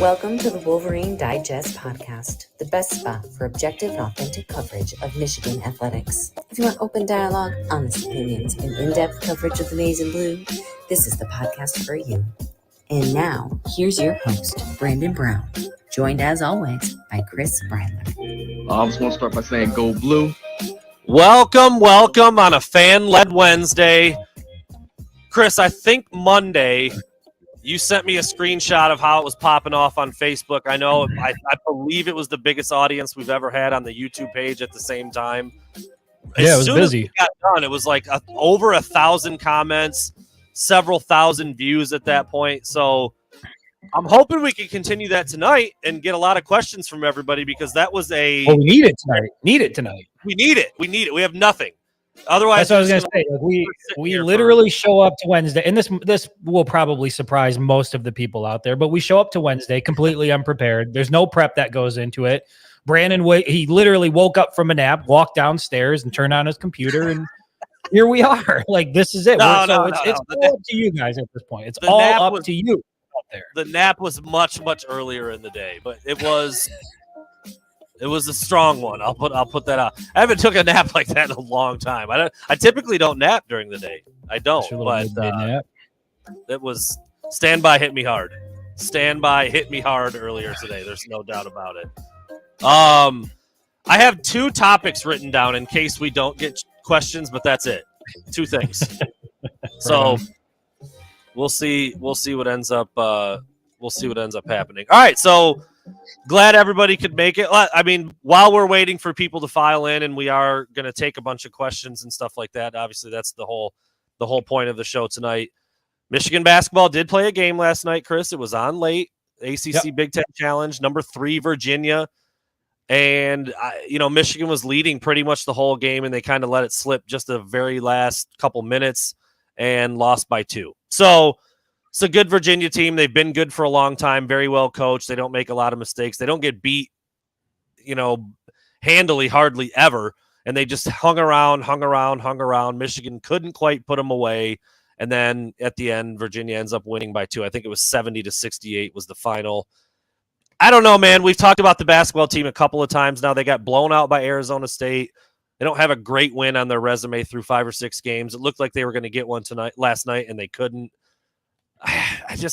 Welcome to the Wolverine Digest podcast, the best spot for objective and authentic coverage of Michigan athletics. If you want open dialogue, honest opinions, and in-depth coverage of the maize and blue, this is the podcast for you. And now, here's your host, Brandon Brown, joined as always by Chris Breiler. I was going to start by saying go blue. Welcome on a fan-led Wednesday. Chris, I think Monday you sent me a screenshot of how it was popping off on Facebook. I know, I believe it was the biggest audience we've ever had on the YouTube page at the same time. Yeah, it was busy. As we got done, it was like over 1,000 comments, several thousand views at that point. So I'm hoping we can continue that tonight and get a lot of questions from everybody, because that was we need it tonight. We need it. We have nothing. Otherwise, that's what I was going to say. Like, we literally show up to Wednesday, and this will probably surprise most of the people out there, but we show up to Wednesday completely unprepared. There's no prep that goes into it. Brandon, he literally woke up from a nap, walked downstairs, and turned on his computer, and here we are. Like, this is it. It's all up to you guys at this point. It's all up to you out there. The nap was much earlier in the day, but it was a strong one. I'll put that out. I haven't took a nap like that in a long time. I typically don't nap during the day. I don't. But it was standby hit me hard. Standby hit me hard earlier today. There's no doubt about it. I have two topics written down in case we don't get questions, but that's it. Two things. So we'll see what ends up. We'll see what ends up happening. All right. So glad everybody could make it. I mean, while we're waiting for people to file in, and we are going to take a bunch of questions and stuff like that. Obviously, that's the whole point of the show tonight. Michigan basketball did play a game last night, Chris. It was on late. ACC Big Ten Challenge, number 3 Virginia, and Michigan was leading pretty much the whole game, and they kind of let it slip just the very last couple minutes and lost by 2. So it's a good Virginia team. They've been good for a long time, very well coached. They don't make a lot of mistakes. They don't get beat, handily, hardly ever. And they just hung around. Michigan couldn't quite put them away. And then at the end, Virginia ends up winning by 2. I think it was 70-68 was the final. I don't know, man. We've talked about the basketball team a couple of times now. They got blown out by Arizona State. They don't have a great win on their resume through 5 or 6 games. It looked like they were going to get one last night, and they couldn't.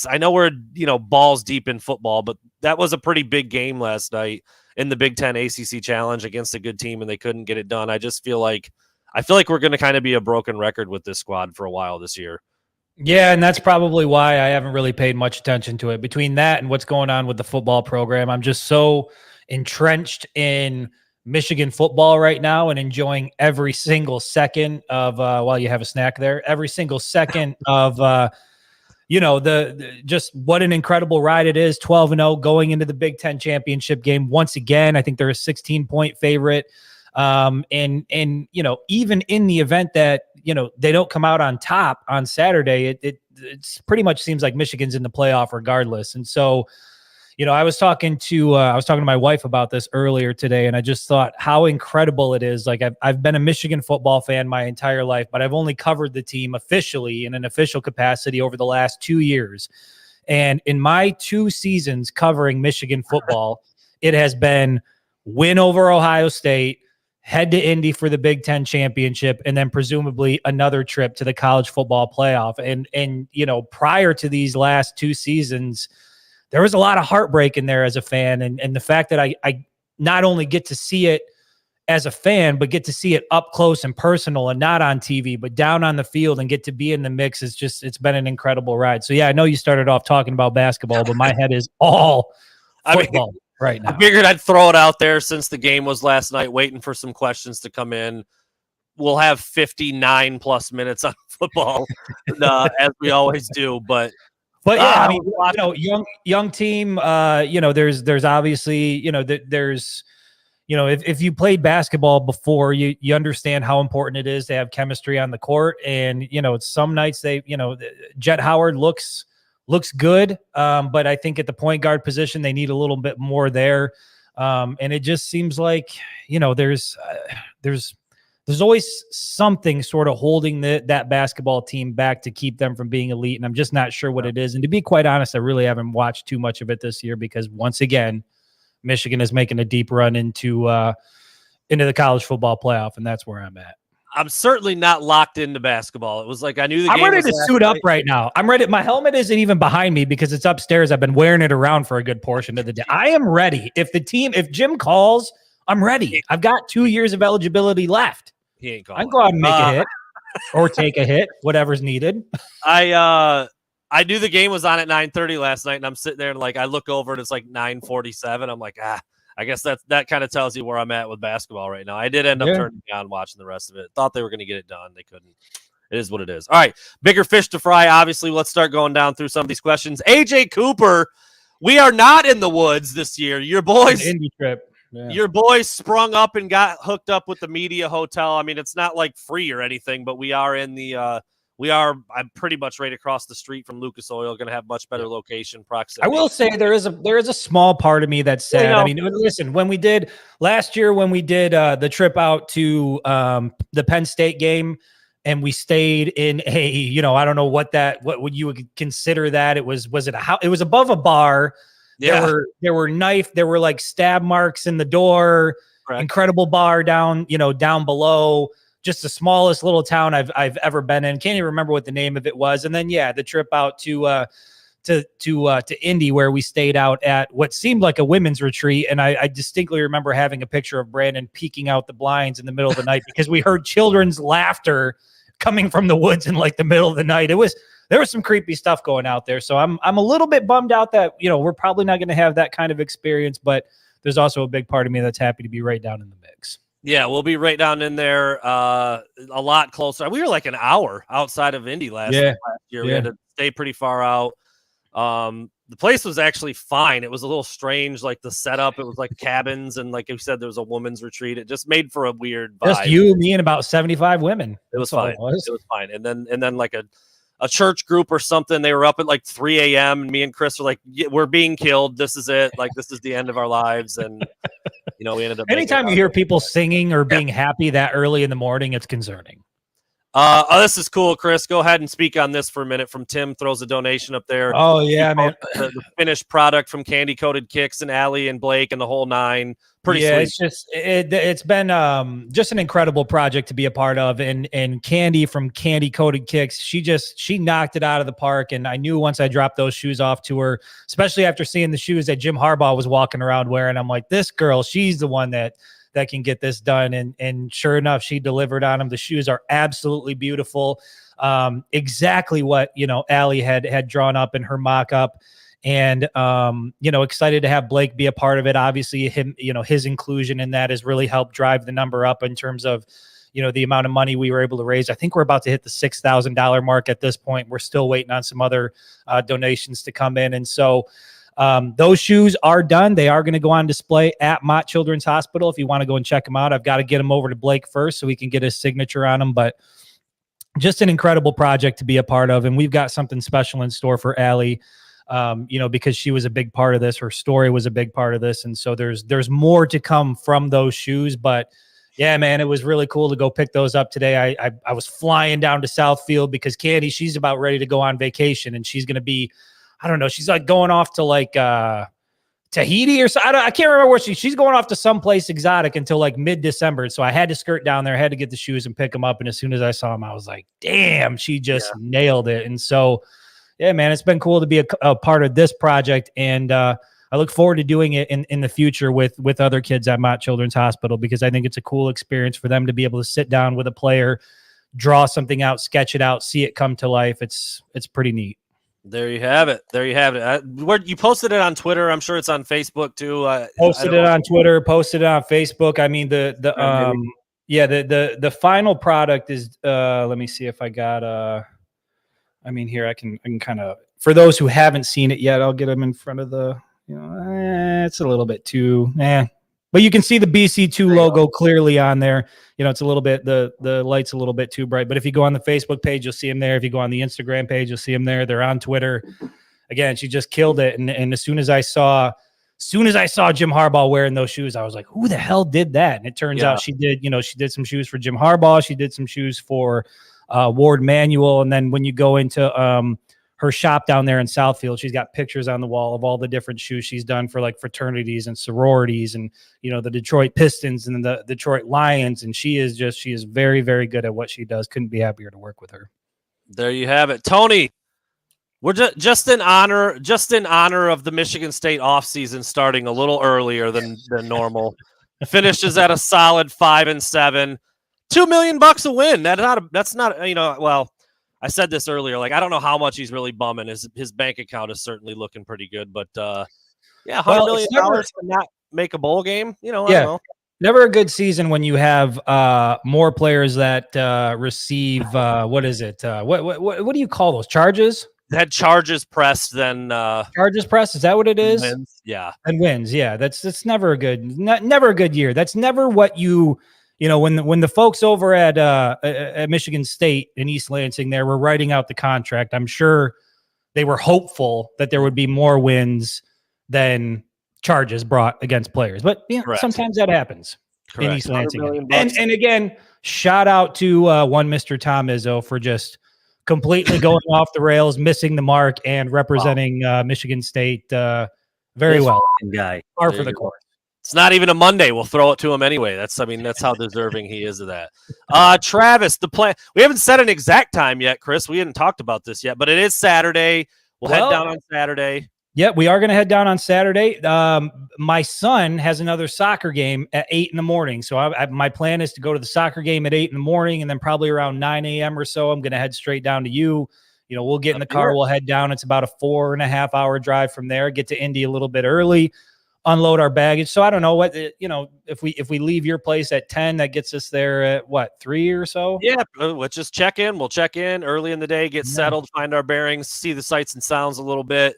I know we're, balls deep in football, but that was a pretty big game last night in the Big Ten ACC Challenge against a good team, and they couldn't get it done. I feel like we're going to kind of be a broken record with this squad for a while this year. Yeah, and that's probably why I haven't really paid much attention to it. Between that and what's going on with the football program, I'm just so entrenched in Michigan football right now and enjoying every single second of while you have a snack there, every single second of just what an incredible ride it is. 12-0 going into the Big Ten championship game once again. I think they're a 16-point favorite. And even in the event that they don't come out on top on Saturday, it's pretty much seems like Michigan's in the playoff regardless. And so, I was talking to my wife about this earlier today, and I just thought how incredible it is. Like, I've been a Michigan football fan my entire life, but I've only covered the team officially in an official capacity over the last 2 years. And in my 2 seasons covering Michigan football, it has been win over Ohio State, head to Indy for the Big Ten championship, and then presumably another trip to the college football playoff. And prior to these last 2 seasons, there was a lot of heartbreak in there as a fan. And the fact that I not only get to see it as a fan, but get to see it up close and personal and not on TV, but down on the field and get to be in the mix it's been an incredible ride. So yeah, I know you started off talking about basketball, but my head is all football right now. I figured I'd throw it out there since the game was last night, waiting for some questions to come in. We'll have 59 plus minutes on football as we always do, but yeah, I mean, young team. There's obviously, there's, if you played basketball before, you understand how important it is to have chemistry on the court. And some nights Jet Howard looks good, but I think at the point guard position they need a little bit more there. And it just seems like there's there's always something sort of holding that basketball team back to keep them from being elite. And I'm just not sure what it is. And to be quite honest, I really haven't watched too much of it this year because once again, Michigan is making a deep run into the college football playoff. And that's where I'm at. I'm certainly not locked into basketball. It was like I knew the game. I'm ready to suit up right now. I'm ready. My helmet isn't even behind me because it's upstairs. I've been wearing it around for a good portion of the day. I am ready. If Jim calls, I'm ready. I've got 2 years of eligibility left. He ain't calling. I can go out and make a hit or take a hit, whatever's needed. I knew the game was on at 9:30 last night, and I'm sitting there and like I look over and it's like 9:47. I'm like, I guess that kind of tells you where I'm at with basketball right now. I did end up turning on watching the rest of it. Thought they were going to get it done. They couldn't. It is what it is. All right. Bigger fish to fry. Obviously, let's start going down through some of these questions. AJ Cooper, we are not in the woods this year. Your boys, Indy trip. Yeah. Your boys sprung up and got hooked up with the media hotel. I mean, it's not like free or anything, but we are in the I'm pretty much right across the street from Lucas Oil, going to have much better location proximity. I will say there is a small part of me that's sad. I mean, listen, when we did last year, the trip out to the Penn State game, and we stayed in a, I don't know what would you would consider that? It was it a house? It was above a bar. Yeah. There were like stab marks in the door. Correct. Incredible bar down below. Just the smallest little town I've ever been in. Can't even remember what the name of it was. And then the trip out to Indy where we stayed out at what seemed like a women's retreat. And I distinctly remember having a picture of Brandon peeking out the blinds in the middle of the night because we heard children's laughter coming from the woods in like the middle of the night. There was some creepy stuff going out there. So I'm a little bit bummed out that, we're probably not going to have that kind of experience, but there's also a big part of me that's happy to be right down in the mix. Yeah, we'll be right down in there, a lot closer. We were like an hour outside of Indy last year. We had to stay pretty far out. The place was actually fine. It was a little strange, like the setup. It was like cabins, and like you said, there was a women's retreat. It just made for a weird vibe. Just you, me, and about 75 women. It was fine. It was fine. And then like a church group or something. They were up at like 3 a.m. and me and Chris were like, we're being killed. This is it. Like, this is the end of our lives. And, we ended up. Anytime you hear people singing or being happy that early in the morning, it's concerning. This is cool, Chris. Go ahead and speak on this for a minute. From Tim, throws a donation up there. Oh, yeah, man. The finished product from Candy Coated Kicks and Allie and Blake and the whole nine. Pretty sweet. It's been just an incredible project to be a part of. And Candy from Candy Coated Kicks, she knocked it out of the park. And I knew once I dropped those shoes off to her, especially after seeing the shoes that Jim Harbaugh was walking around wearing, I'm like, this girl, she's the one that can get this done. And sure enough, she delivered on them. The shoes are absolutely beautiful. Exactly what, Allie had drawn up in her mock-up. And, excited to have Blake be a part of it. Obviously, his inclusion in that has really helped drive the number up in terms of, the amount of money we were able to raise. I think we're about to hit the $6,000 mark at this point. We're still waiting on some other donations to come in. And so those shoes are done. They are going to go on display at Mott Children's Hospital. If you want to go and check them out, I've got to get them over to Blake first so we can get his signature on them. But just an incredible project to be a part of. And we've got something special in store for Allie. Because she was a big part of this, her story was a big part of this. And so there's more to come from those shoes, but yeah, man, it was really cool to go pick those up today. I was flying down to Southfield because Candy, she's about ready to go on vacation and she's going to be, I don't know, she's like going off to like, Tahiti or so. I can't remember where she's going off to someplace exotic until like mid-December. So I had to skirt down there, I had to get the shoes and pick them up. And as soon as I saw them, I was like, damn, she just nailed it. And so, yeah, man, it's been cool to be a part of this project, and I look forward to doing it in the future with other kids at Mott Children's Hospital because I think it's a cool experience for them to be able to sit down with a player, draw something out, sketch it out, see it come to life. It's pretty neat. There you have it. You posted it on Twitter. I'm sure it's on Facebook too. Posted it on Twitter. Posted it on Facebook. I mean the final product is. Let me see if I got here I can kind of, for those who haven't seen it yet, I'll get them in front of the, it's a little bit too, but you can see the BC2 logo clearly on there. It's a little bit, the light's a little bit too bright, but if you go on the Facebook page, you'll see them there. If you go on the Instagram page, you'll see them there. They're on Twitter. Again, she just killed it. And as soon as I saw soon as I saw Jim Harbaugh wearing those shoes, I was like, who the hell did that? And it turns out she did, she did some shoes for Jim Harbaugh. She did some shoes for Ward Manuel. And then when you go into her shop down there in Southfield, she's got pictures on the wall of all the different shoes she's done for like fraternities and sororities and, the Detroit Pistons and the Detroit Lions. And she is very, very good at what she does. Couldn't be happier to work with her. There you have it. Tony, we're just in honor of the Michigan State offseason starting a little earlier than normal. Finishes at a solid 5-7, $2 million a win. That's not well, I said this earlier. Like, I don't know how much he's really bumming. His bank account is certainly looking pretty good, but $100 million to not make a bowl game. I don't know. Never a good season when you have more players that receive what is it? What do you call those charges? Had charges pressed than charges pressed. Is that what it is? Wins. Yeah, and wins. Yeah, that's never a good, never a good year. That's never what when the folks over at Michigan State in East Lansing there were writing out the contract. I'm sure they were hopeful that there would be more wins than charges brought against players, but sometimes that happens in East Lansing. And again, shout out to one Mr. Tom Izzo for just completely going off the rails, missing the mark, and representing Michigan State very well. Guy, par for the course. It's not even a Monday. We'll throw it to him anyway. That's how deserving he is of that. Travis, the plan. We haven't set an exact time yet, Chris. We hadn't talked about this yet, but it is Saturday. We'll head down on Saturday. Yeah, we are going to head down on Saturday. My son has another soccer game at 8 a.m. So my plan is to go to the soccer game at 8 a.m. and then probably around 9 a.m. or so, I'm going to head straight down to you. We'll get in the car. We'll head down. It's about a 4.5-hour drive from there. Get to Indy a little bit early, unload our baggage. So I don't know what, if we leave your place at 10, that gets us there at what, 3 or so? Yeah. Let's just check in. We'll check in early in the day, get settled, find our bearings, see the sights and sounds a little bit.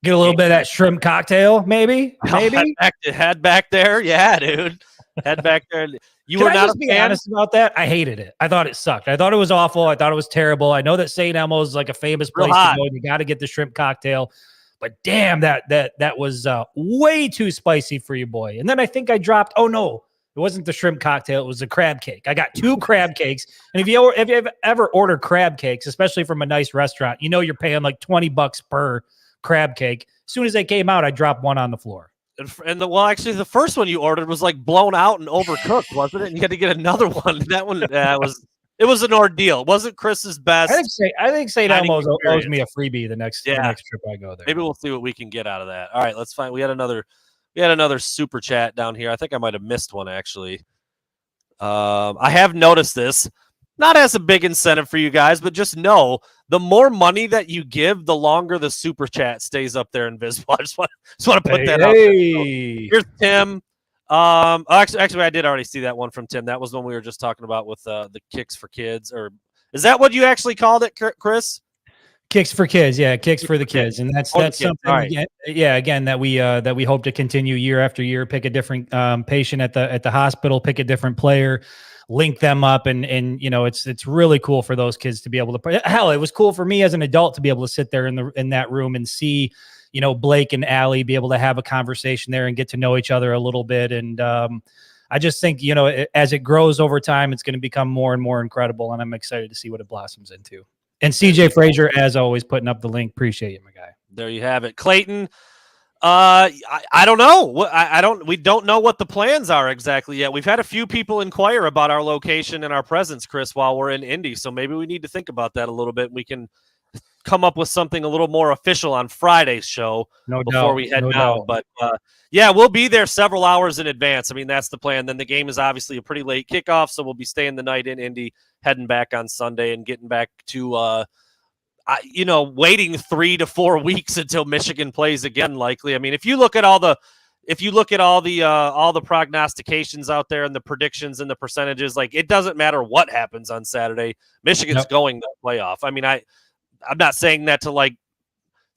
Get a little bit of that shrimp cocktail, maybe. Head back there. Yeah, dude. Head back there. You were not be honest about that. I hated it. I thought it sucked. I thought it was awful. I thought it was terrible. I know that St. Elmo's is like a famous place to go. You got to get the shrimp cocktail. But damn, that was way too spicy for you, boy. And then I think I dropped. Oh no, it wasn't the shrimp cocktail. It was the crab cake. I got 2 crab cakes. And if you ever ordered crab cakes, especially from a nice restaurant, you're paying like $20 per crab cake. As soon as they came out, I dropped one on the floor. And actually, the first one you ordered was like blown out and overcooked, wasn't it? And you had to get another one. That one it was an ordeal. It wasn't Chris's best. I think St. Elmo's owes me a freebie the next trip I go there. Maybe we'll see what we can get out of that. All right, let's find. We had another super chat down here. I think I might have missed one actually. I have noticed this. Not as a big incentive for you guys, but just know the more money that you give, the longer the super chat stays up there invisible. I just want to put that out there. So here's Tim. Actually, I did already see that one from Tim. That was one we were just talking about with the Kicks for Kids. Or is that what you actually called it, Chris? Kicks for Kids, yeah, Kicks for the Kids, and that's something. Right. Again, that we hope to continue year after year. Pick a different patient at the hospital, pick a different player, link them up, and it's really cool for those kids to be able to play. Hell, it was cool for me as an adult to be able to sit there in that room and see Blake and Allie be able to have a conversation there and get to know each other a little bit. And I just think as it grows over time, it's going to become more and more incredible, and I'm excited to see what it blossoms into. And CJ Frazier, as always, putting up the link. Appreciate you, my guy. There you have it, Clayton. I don't know. We don't know what the plans are exactly yet. We've had a few people inquire about our location and our presence, Chris, while we're in Indy. So maybe we need to think about that a little bit. We can come up with something a little more official on Friday's show before we head down. But we'll be there several hours in advance. I mean, that's the plan. Then the game is obviously a pretty late kickoff, so we'll be staying the night in Indy, heading back on Sunday and getting back to waiting 3 to 4 weeks until Michigan plays again. Likely. I mean, if you look at all the prognostications out there and the predictions and the percentages, like, it doesn't matter what happens on Saturday, Michigan's going to the playoff. I mean, I'm not saying that to like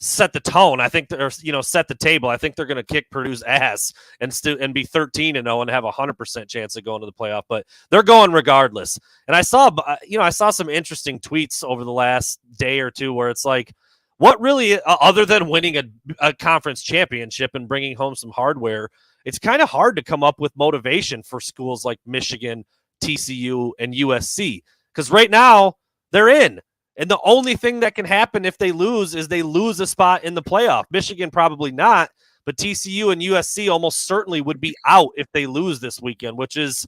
set the tone. I think set the table. I think they're going to kick Purdue's ass and be 13-0 and have 100% chance of going to the playoff. But they're going regardless. And I saw some interesting tweets over the last day or two where it's like, what really, other than winning a conference championship and bringing home some hardware, it's kind of hard to come up with motivation for schools like Michigan, TCU, and USC. Because right now, they're in. And the only thing that can happen if they lose is they lose a spot in the playoff. Michigan probably not, but TCU and USC almost certainly would be out if they lose this weekend, which is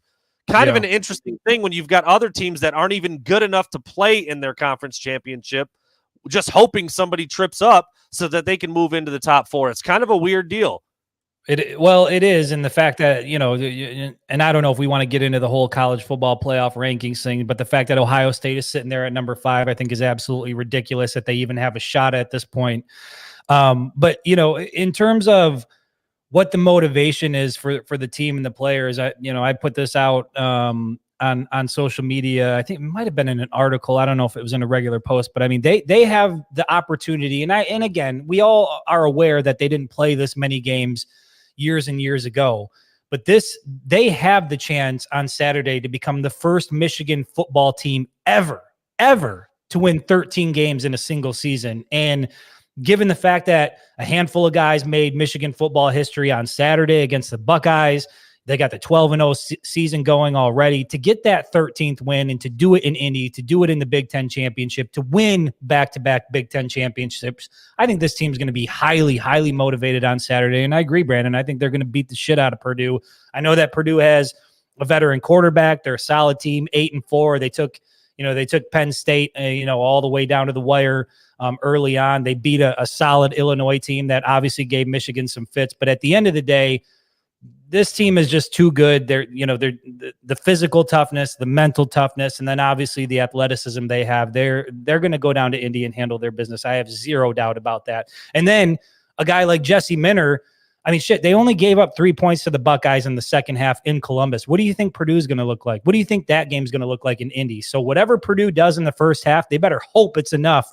kind of an interesting thing when you've got other teams that aren't even good enough to play in their conference championship, just hoping somebody trips up so that they can move into the top 4. It's kind of a weird deal. It is. And the fact that, and I don't know if we want to get into the whole college football playoff rankings thing, but the fact that Ohio State is sitting there at number 5, I think is absolutely ridiculous that they even have a shot at this point. But, in terms of what the motivation is for the team and the players, I put this out on social media. I think it might have been in an article. I don't know if it was in a regular post, but I mean, they have the opportunity. And again, we all are aware that they didn't play this many games years and years ago, but they have the chance on Saturday to become the first Michigan football team ever to win 13 games in a single season. And given the fact that a handful of guys made Michigan football history on Saturday against the Buckeyes, they got the 12-0 season going already. To get that 13th win and to do it in Indy, to do it in the Big Ten championship, to win back-to-back Big Ten championships, I think this team's going to be highly, highly motivated on Saturday. And I agree, Brandon. I think they're going to beat the shit out of Purdue. I know that Purdue has a veteran quarterback. They're a solid team, 8-4. They took Penn State, all the way down to the wire early on. They beat a solid Illinois team that obviously gave Michigan some fits. But at the end of the day, this team is just too good. They're the physical toughness, the mental toughness, and then obviously the athleticism they have. They're going to go down to Indy and handle their business. I have zero doubt about that. And then a guy like Jesse Minter, I mean, shit, they only gave up 3 points to the Buckeyes in the second half in Columbus. What do you think Purdue's going to look like? What do you think that game's going to look like in Indy? So whatever Purdue does in the first half, they better hope it's enough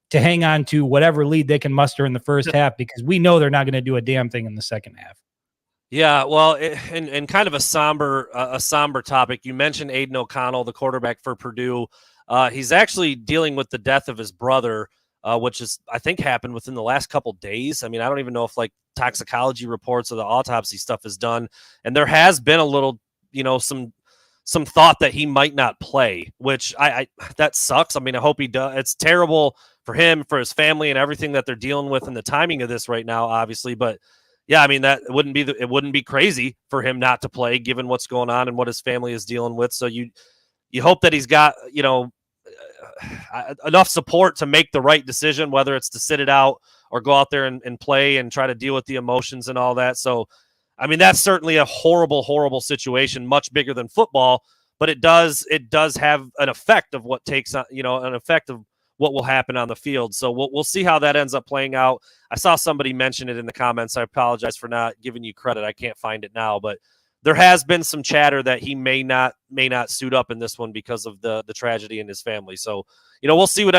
to hang on to whatever lead they can muster in the first half, because we know they're not going to do a damn thing in the second half. Yeah, well, and kind of a somber topic. You mentioned Aidan O'Connell, the quarterback for Purdue. He's actually dealing with the death of his brother, which is, I think, happened within the last couple days. I mean, I don't even know if like toxicology reports or the autopsy stuff is done. And there has been a little, some thought that he might not play, which I that sucks. I mean, I hope he does. It's terrible for him, for his family, and everything that they're dealing with, and the timing of this right now, obviously. But yeah, I mean, that it wouldn't be crazy for him not to play, given what's going on and what his family is dealing with. So you hope that he's got, enough support to make the right decision, whether it's to sit it out or go out there and play and try to deal with the emotions and all that. So, I mean, that's certainly a horrible, horrible situation, much bigger than football, but it does have an effect of what takes on, an effect of what will happen on the field. So we'll see how that ends up playing out. I saw somebody mention it in the comments. I apologize for not giving you credit. I can't find it now, but there has been some chatter that he may not suit up in this one because of the tragedy in his family. So, we'll see what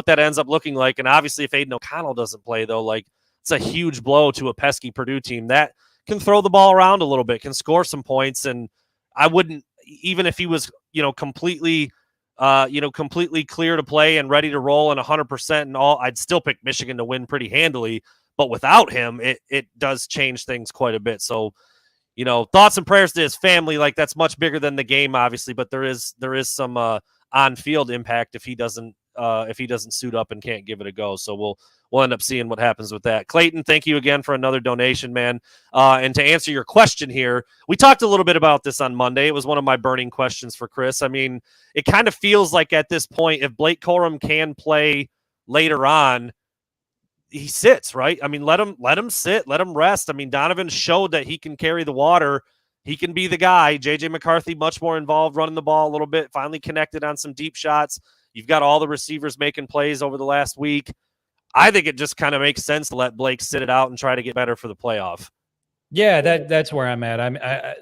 that ends up looking like. And obviously if Aidan O'Connell doesn't play, though, like, it's a huge blow to a pesky Purdue team that can throw the ball around a little bit, can score some points. And I wouldn't, even if he was, completely clear to play and ready to roll and 100% and all, I'd still pick Michigan to win pretty handily. But without him, it does change things quite a bit. So, thoughts and prayers to his family. Like, that's much bigger than the game, obviously, but there is some on-field impact if he doesn't suit up and can't give it a go. So we'll end up seeing what happens with that. Clayton, thank you again for another donation, man. And to answer your question here, we talked a little bit about this on Monday. It was one of my burning questions for Chris. I mean, it kind of feels like at this point, if Blake Corum can play later on, he sits, right? I mean, let him sit, let him rest. I mean, Donovan showed that he can carry the water. He can be the guy. JJ McCarthy, much more involved, running the ball a little bit, finally connected on some deep shots. You've got all the receivers making plays over the last week. I think it just kind of makes sense to let Blake sit it out and try to get better for the playoff. Yeah, that's where I'm at.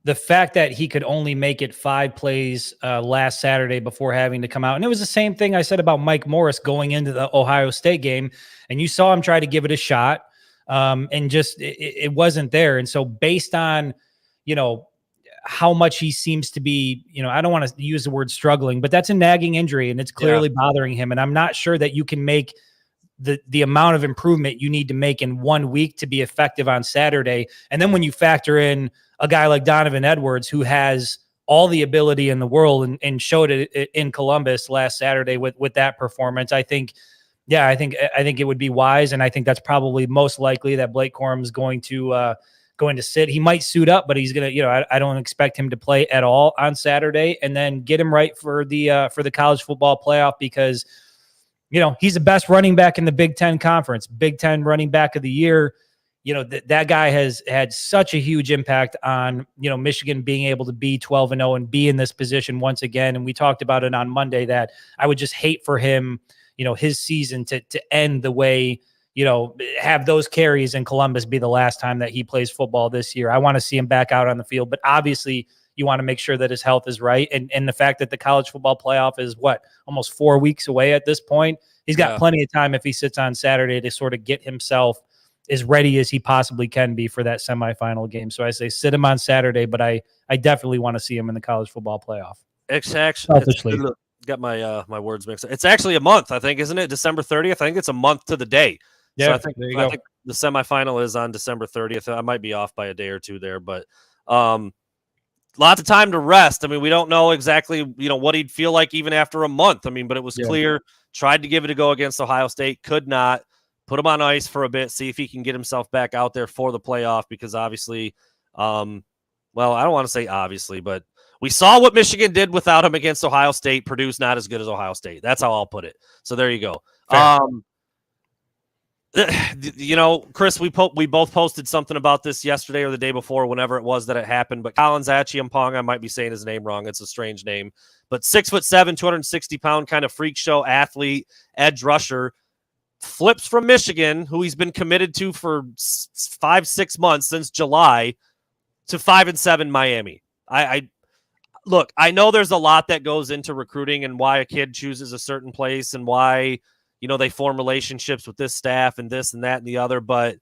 The fact that he could only make it 5 plays last Saturday before having to come out. And it was the same thing I said about Mike Morris going into the Ohio State game. And you saw him try to give it a shot. And just, it wasn't there. And so based on, how much he seems to be, I don't want to use the word struggling, but that's a nagging injury and it's clearly bothering him. And I'm not sure that you can make the amount of improvement you need to make in 1 week to be effective on Saturday. And then when you factor in a guy like Donovan Edwards, who has all the ability in the world and showed it in Columbus last Saturday with that performance, I think it would be wise. And I think that's probably most likely that Blake Corum is going to sit. He might suit up, but he's going to, I don't expect him to play at all on Saturday, and then get him right for the college football playoff, because he's the best running back in the Big Ten Conference, Big Ten running back of the year. That guy has had such a huge impact on, Michigan being able to be 12-0 and be in this position once again. And we talked about it on Monday that I would just hate for him, his season to end the way, have those carries in Columbus be the last time that he plays football this year. I want to see him back out on the field, but obviously you want to make sure that his health is right. And the fact that the college football playoff is almost 4 weeks away at this point, he's got plenty of time if he sits on Saturday to sort of get himself as ready as he possibly can be for that semifinal game. So I say sit him on Saturday, but I definitely want to see him in the college football playoff. Selfishly. Got my my words mixed up. It's actually a month, I think, isn't it? December 30th. I think it's a month to the day. Yeah, so I think the semifinal is on December 30th. I might be off by a day or two there, but lots of time to rest. I mean, we don't know exactly, what he'd feel like even after a month. I mean, but it was clear. Tried to give it a go against Ohio State, could not. Put him on ice for a bit, see if he can get himself back out there for the playoff, because obviously, I don't want to say obviously, but we saw what Michigan did without him against Ohio State. Purdue's not as good as Ohio State. That's how I'll put it. So there you go. Chris, we both posted something about this yesterday or the day before, whenever it was that it happened. But Collins Achiampong, I might be saying his name wrong. It's a strange name, but 6'7", 260-pound kind of freak show athlete, edge rusher, flips from Michigan, who he's been committed to for 5-6 months since July, to 5-7 Miami. Look, I know there's a lot that goes into recruiting and why a kid chooses a certain place and why, they form relationships with this staff and this and that and the other. But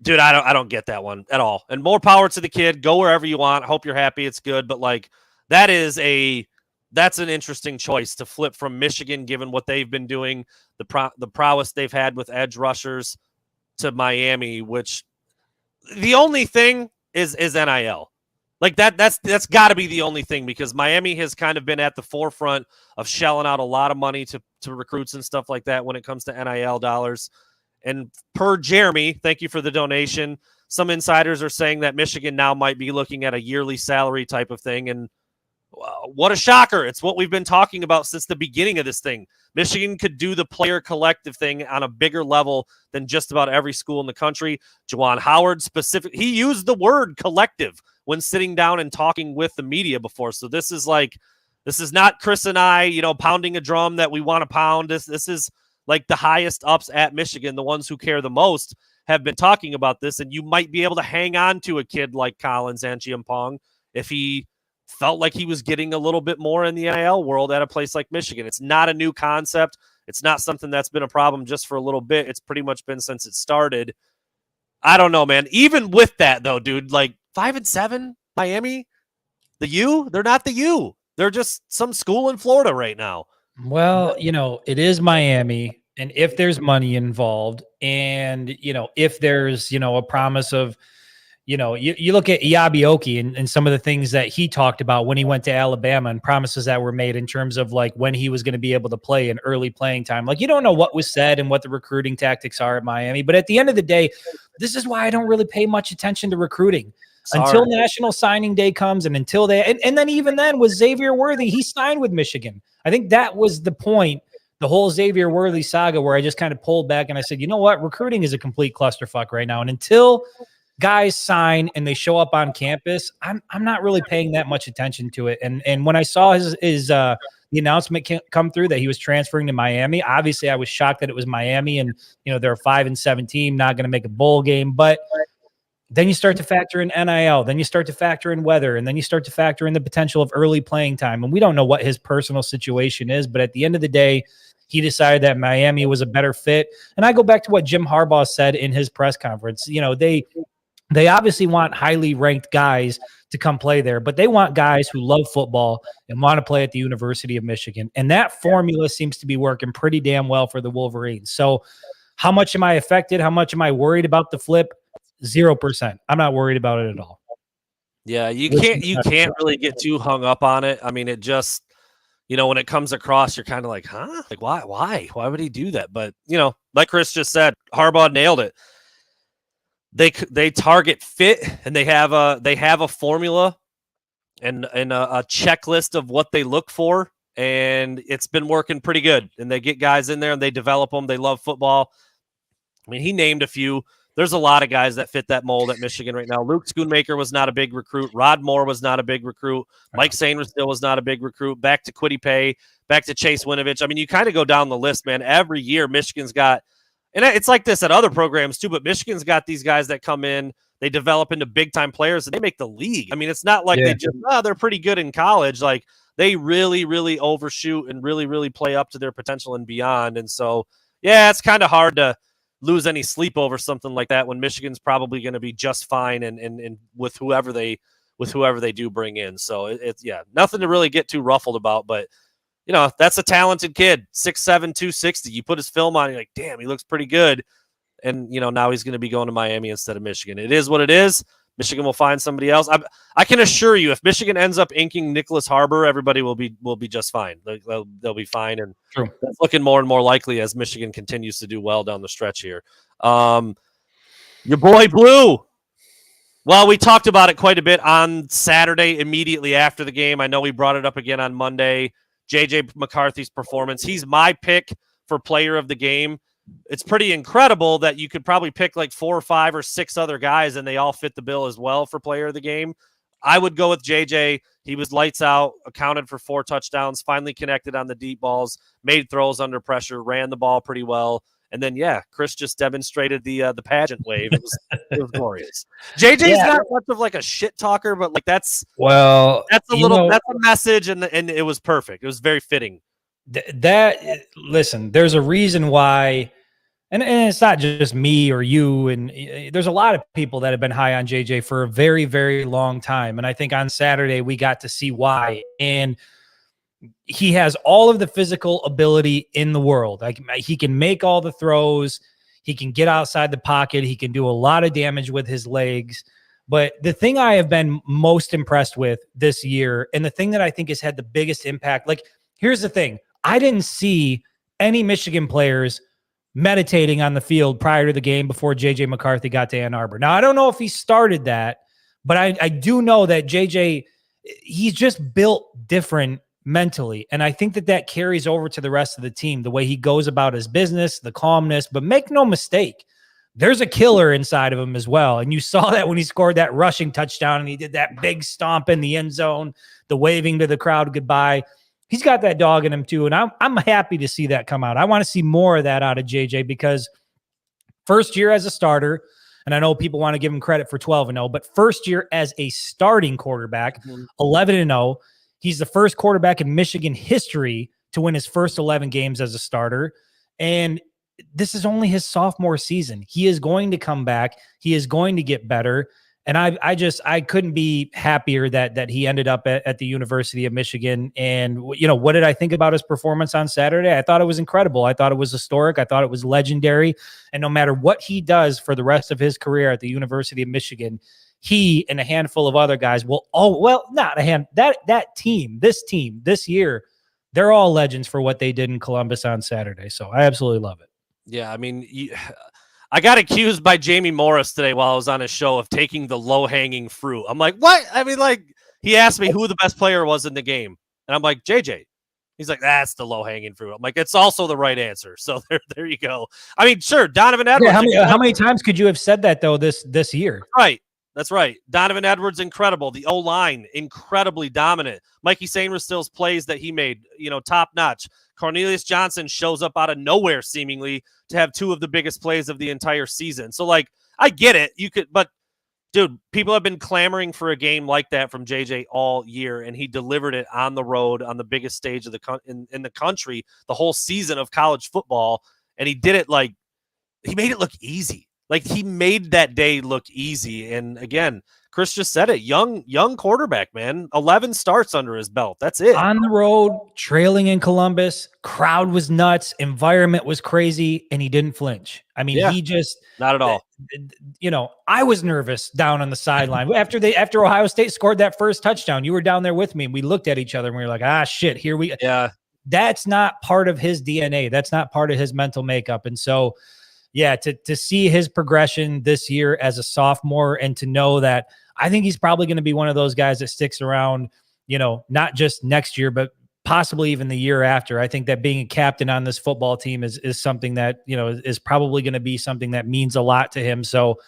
dude, I don't get that one at all. And more power to the kid. Go wherever you want. Hope you're happy. It's good. But that's an interesting choice to flip from Michigan, given what they've been doing, the prowess they've had with edge rushers, to Miami, which the only thing is NIL. Like that's got to be the only thing, because Miami has kind of been at the forefront of shelling out a lot of money to recruits and stuff like that when it comes to NIL dollars. And per Jeremy, thank you for the donation, some insiders are saying that Michigan now might be looking at a yearly salary type of thing. And what a shocker. It's what we've been talking about since the beginning of this thing. Michigan could do the player collective thing on a bigger level than just about every school in the country. Juwan Howard he used the word collective when sitting down and talking with the media before. So this is not Chris and I, pounding a drum that we want to pound. This is like the highest ups at Michigan, the ones who care the most, have been talking about this. And you might be able to hang on to a kid like Collins Achiampong if he felt like he was getting a little bit more in the NIL world at a place like Michigan. It's not a new concept. It's not something that's been a problem just for a little bit. It's pretty much been since it started. I don't know, man. Even with that, though, dude, 5-7 Miami, the U, they're not the U. They're just some school in Florida right now. Well, it is Miami. And if there's money involved, and, if there's, a promise of, you look at Iabioki and some of the things that he talked about when he went to Alabama, and promises that were made in terms of when he was going to be able to play in early playing time. You don't know what was said and what the recruiting tactics are at Miami. But at the end of the day, this is why I don't really pay much attention to recruiting. Until National Signing Day comes, and until and then even then with Xavier Worthy, he signed with Michigan. I think that was the point, the whole Xavier Worthy saga, where I just kind of pulled back and I said, you know what, recruiting is a complete clusterfuck right now. And until guys sign and they show up on campus, I'm not really paying that much attention to it. And when I saw his the announcement come through that he was transferring to Miami, obviously I was shocked that it was Miami, and they're a 5-7 team, not going to make a bowl game. But then you start to factor in NIL, then you start to factor in weather, and then you start to factor in the potential of early playing time. And we don't know what his personal situation is, but at the end of the day, he decided that Miami was a better fit. And I go back to what Jim Harbaugh said in his press conference. They obviously want highly ranked guys to come play there, but they want guys who love football and want to play at the University of Michigan. And that formula seems to be working pretty damn well for the Wolverines. So how much am I affected? How much am I worried about the flip? 0%. I'm not worried about it at all. Yeah, you can't really get too hung up on it. I mean, it just, when it comes across, you're kind of like, huh? Like, why would he do that? But, like Chris just said, Harbaugh nailed it. They target fit, and they have a formula and a checklist of what they look for, and it's been working pretty good. And they get guys in there and they develop them. They love football. I mean, he named a few. There's a lot of guys that fit that mold at Michigan right now. Luke Schoonmaker was not a big recruit. Rod Moore was not a big recruit. Mike Sainristil was not a big recruit. Back to Kwity Paye, back to Chase Winovich. I mean, you kind of go down the list, man. Every year, Michigan's got, and it's like this at other programs too, but Michigan's got these guys that come in, they develop into big-time players, and they make the league. I mean, it's not like they just, they're pretty good in college. Like, they really, really overshoot and really, really play up to their potential and beyond. And so, yeah, it's kind of hard to lose any sleep over something like that when Michigan's probably going to be just fine and with whoever they do bring in. So it's nothing to really get too ruffled about, but that's a talented kid, 6'7", 260. You put his film on, you're like, damn, he looks pretty good. And now he's going to be going to Miami instead of Michigan. It is what it is. Michigan will find somebody else. I can assure you, if Michigan ends up inking Nicholas Harbaugh, everybody will be just fine. They'll be fine, and that's looking more and more likely as Michigan continues to do well down the stretch here. Your boy Blue. Well, we talked about it quite a bit on Saturday immediately after the game. I know we brought it up again on Monday. J.J. McCarthy's performance. He's my pick for player of the game. It's pretty incredible that you could probably pick like 4 or 5 or 6 other guys and they all fit the bill as well for player of the game. I would go with JJ. He was lights out, accounted for 4 touchdowns, finally connected on the deep balls, made throws under pressure, ran the ball pretty well. And then, Chris just demonstrated the pageant wave. It was glorious. JJ's not much of like a shit talker, but like that's a message, and it was perfect. It was very fitting. Listen, there's a reason why, and it's not just me or you, and there's a lot of people that have been high on JJ for a very, very long time. And I think on Saturday we got to see why. And he has all of the physical ability in the world. Like, he can make all the throws. He can get outside the pocket. He can do a lot of damage with his legs. But the thing I have been most impressed with this year, and the thing that I think has had the biggest impact, like, here's the thing. I didn't see any Michigan players meditating on the field prior to the game before J.J. McCarthy got to Ann Arbor. Now, I don't know if he started that, but I do know that J.J., he's just built different mentally. And I think that carries over to the rest of the team, the way he goes about his business, the calmness. But make no mistake, there's a killer inside of him as well. And you saw that when he scored that rushing touchdown and he did that big stomp in the end zone, the waving to the crowd goodbye. He's got that dog in him too. And I'm happy to see that come out. I want to see more of that out of JJ, because first year as a starter, and I know people want to give him credit for 12-0, but first year as a starting quarterback, 11-0. He's the first quarterback in Michigan history to win his first 11 games as a starter. And this is only his sophomore season. He is going to come back. He is going to get better. And I couldn't be happier that he ended up at the University of Michigan. And, what did I think about his performance on Saturday? I thought it was incredible. I thought it was historic. I thought it was legendary. And no matter what he does for the rest of his career at the University of Michigan, he and a handful of other guys this year, they're all legends for what they did in Columbus on Saturday. So I absolutely love it. Yeah, I mean, I got accused by Jamie Morris today while I was on his show of taking the low-hanging fruit. I'm like, what? I mean, like, he asked me who the best player was in the game. And I'm like, JJ. He's like, that's the low-hanging fruit. I'm like, it's also the right answer. So there you go. I mean, sure, Donovan Edwards. Yeah, how many times could you have said that, though, this year? Right. That's right. Donovan Edwards, incredible. The O-line, incredibly dominant. Mikey Sainristil's plays that he made, top-notch. Cornelius Johnson shows up out of nowhere, seemingly, to have 2 of the biggest plays of the entire season. So, like, I get it. But, dude, people have been clamoring for a game like that from JJ all year, and he delivered it on the road on the biggest stage of in the country, the whole season of college football, and he did it he made it look easy. Like, he made that day look easy. And again, Chris just said it. Young quarterback, man. 11 starts under his belt. That's it. On the road, trailing in Columbus, crowd was nuts, environment was crazy, and he didn't flinch. I mean, he just not at all. I was nervous down on the sideline after Ohio State scored that first touchdown. You were down there with me, and we looked at each other and we were like, ah, shit, here we. Yeah, that's not part of his DNA. That's not part of his mental makeup, and so. Yeah, to see his progression this year as a sophomore and to know that I think he's probably going to be one of those guys that sticks around, not just next year, but possibly even the year after. I think that being a captain on this football team is something that, is probably going to be something that means a lot to him. So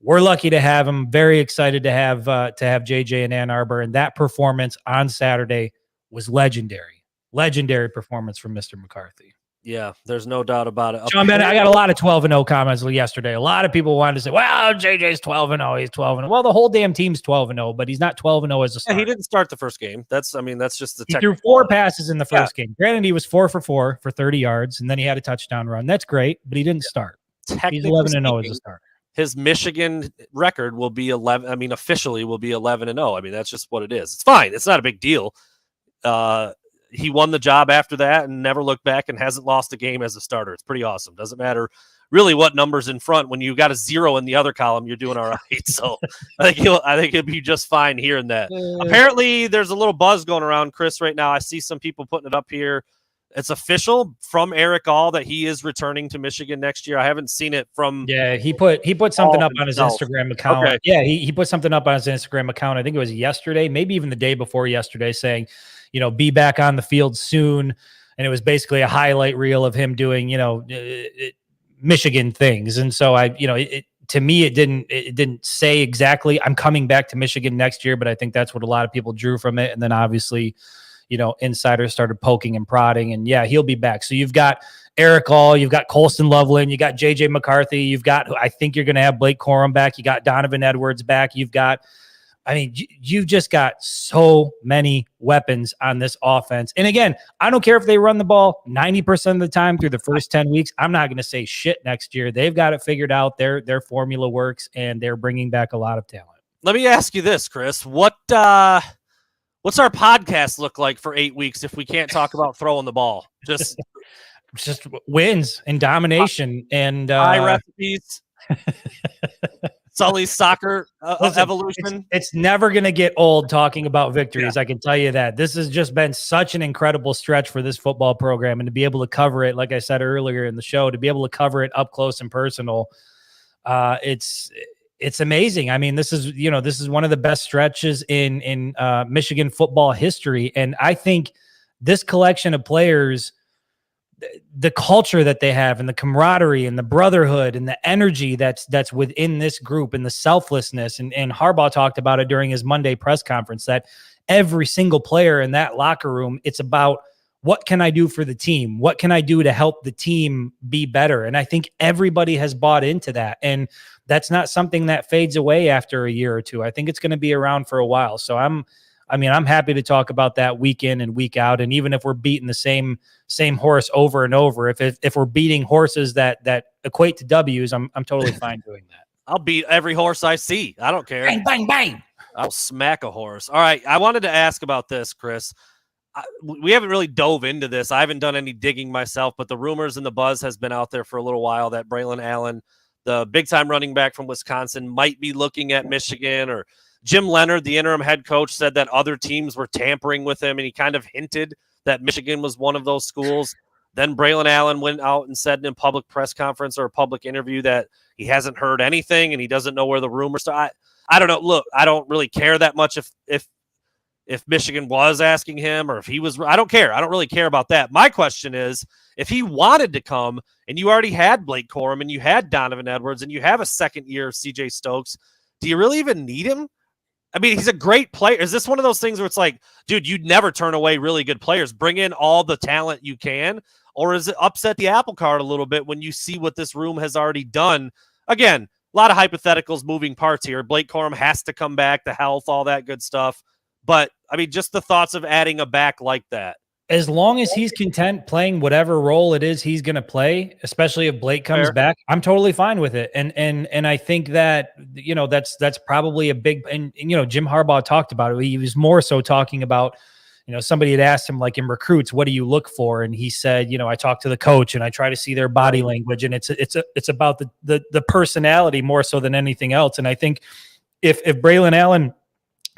we're lucky to have him. Very excited to have JJ in Ann Arbor. And that performance on Saturday was legendary. Legendary performance from Mr. McCarthy. Yeah, there's no doubt about it. Sean Bennett, I got a lot of 12-0 comments yesterday. A lot of people wanted to say, well, JJ's 12-0. He's 12-0. Well, the whole damn team's 12-0, but he's not 12-0 as a starter. Yeah, he didn't start the first game. That's just the He threw 4 passes in the first game. Granted, he was 4 for 4 for 30 yards, and then he had a touchdown run. That's great, but he didn't start. He's 11-0 as a starter. His Michigan record will be 11. I mean, officially will be 11-0. I mean, that's just what it is. It's fine. It's not a big deal. He won the job after that and never looked back and hasn't lost a game as a starter. It's pretty awesome. Doesn't matter really what numbers in front. When you got a 0 in the other column, you're doing all right. So I think it'd be just fine hearing that. Apparently, there's a little buzz going around, Chris, right now. I see some people putting it up here. It's official from Eric All that he is returning to Michigan next year. I haven't seen it from. Yeah, he put something up on his Instagram account. Okay. Yeah, he put something up on his Instagram account. I think it was yesterday, maybe even the day before yesterday, saying, be back on the field soon. And it was basically a highlight reel of him doing, Michigan things. And so to me, it didn't say exactly I'm coming back to Michigan next year, but I think that's what a lot of people drew from it. And then obviously, insiders started poking and prodding, and yeah, he'll be back. So you've got Eric All, you've got Colston Loveland, you got JJ McCarthy, I think you're going to have Blake Corum back. You got Donovan Edwards back. You've just got so many weapons on this offense. And again, I don't care if they run the ball 90% of the time through the first 10 weeks. I'm not going to say shit next year. They've got it figured out. Their formula works, and they're bringing back a lot of talent. Let me ask you this, Chris. What's our podcast look like for 8 weeks if we can't talk about throwing the ball? Just wins and domination and pie recipes. Sully's soccer evolution. It's never going to get old talking about victories. Yeah. I can tell you that. This has just been such an incredible stretch for this football program, and to be able to cover it, like I said earlier in the show, to be able to cover it up close and personal, it's amazing. I mean, this is one of the best stretches in Michigan football history. And I think this collection of players, the culture that they have and the camaraderie and the brotherhood and the energy that's within this group and the selflessness. And Harbaugh talked about it during his Monday press conference, that every single player in that locker room, it's about, what can I do for the team? What can I do to help the team be better? And I think everybody has bought into that. And that's not something that fades away after a year or two. I think it's going to be around for a while. So I'm happy to talk about that week in and week out. And even if we're beating the same horse over and over, if we're beating horses that equate to W's, I'm totally fine doing that. I'll beat every horse I see. I don't care. Bang, bang, bang. I'll smack a horse. All right. I wanted to ask about this, Chris. We haven't really dove into this. I haven't done any digging myself, but the rumors and the buzz has been out there for a little while that Braylon Allen, the big-time running back from Wisconsin, might be looking at Michigan, or Jim Leonard, the interim head coach, said that other teams were tampering with him, and he kind of hinted that Michigan was one of those schools. Then Braylon Allen went out and said in a public press conference or a public interview that he hasn't heard anything and he doesn't know where the rumors are. I don't know. Look, I don't really care that much if Michigan was asking him or if he was. I don't care. I don't really care about that. My question is, if he wanted to come and you already had Blake Corum and you had Donovan Edwards and you have a second year of CJ Stokes, do you really even need him? I mean, he's a great player. Is this one of those things where it's like, dude, you'd never turn away really good players? Bring in all the talent you can. Or is it upset the apple cart a little bit when you see what this room has already done? Again, a lot of hypotheticals, moving parts here. Blake Corum has to come back, the health, all that good stuff. But, I mean, just the thoughts of adding a back like that. as long as he's content playing whatever role it is he's going to play, especially if Blake comes Fair. back, I'm totally fine with it. And I think that, that's probably a big, and Jim Harbaugh talked about it. He was more so talking about, somebody had asked him, like, in recruits, what do you look for? And he said, I talk to the coach and I try to see their body language, and it's about the personality more so than anything else. And I think if Braylon Allen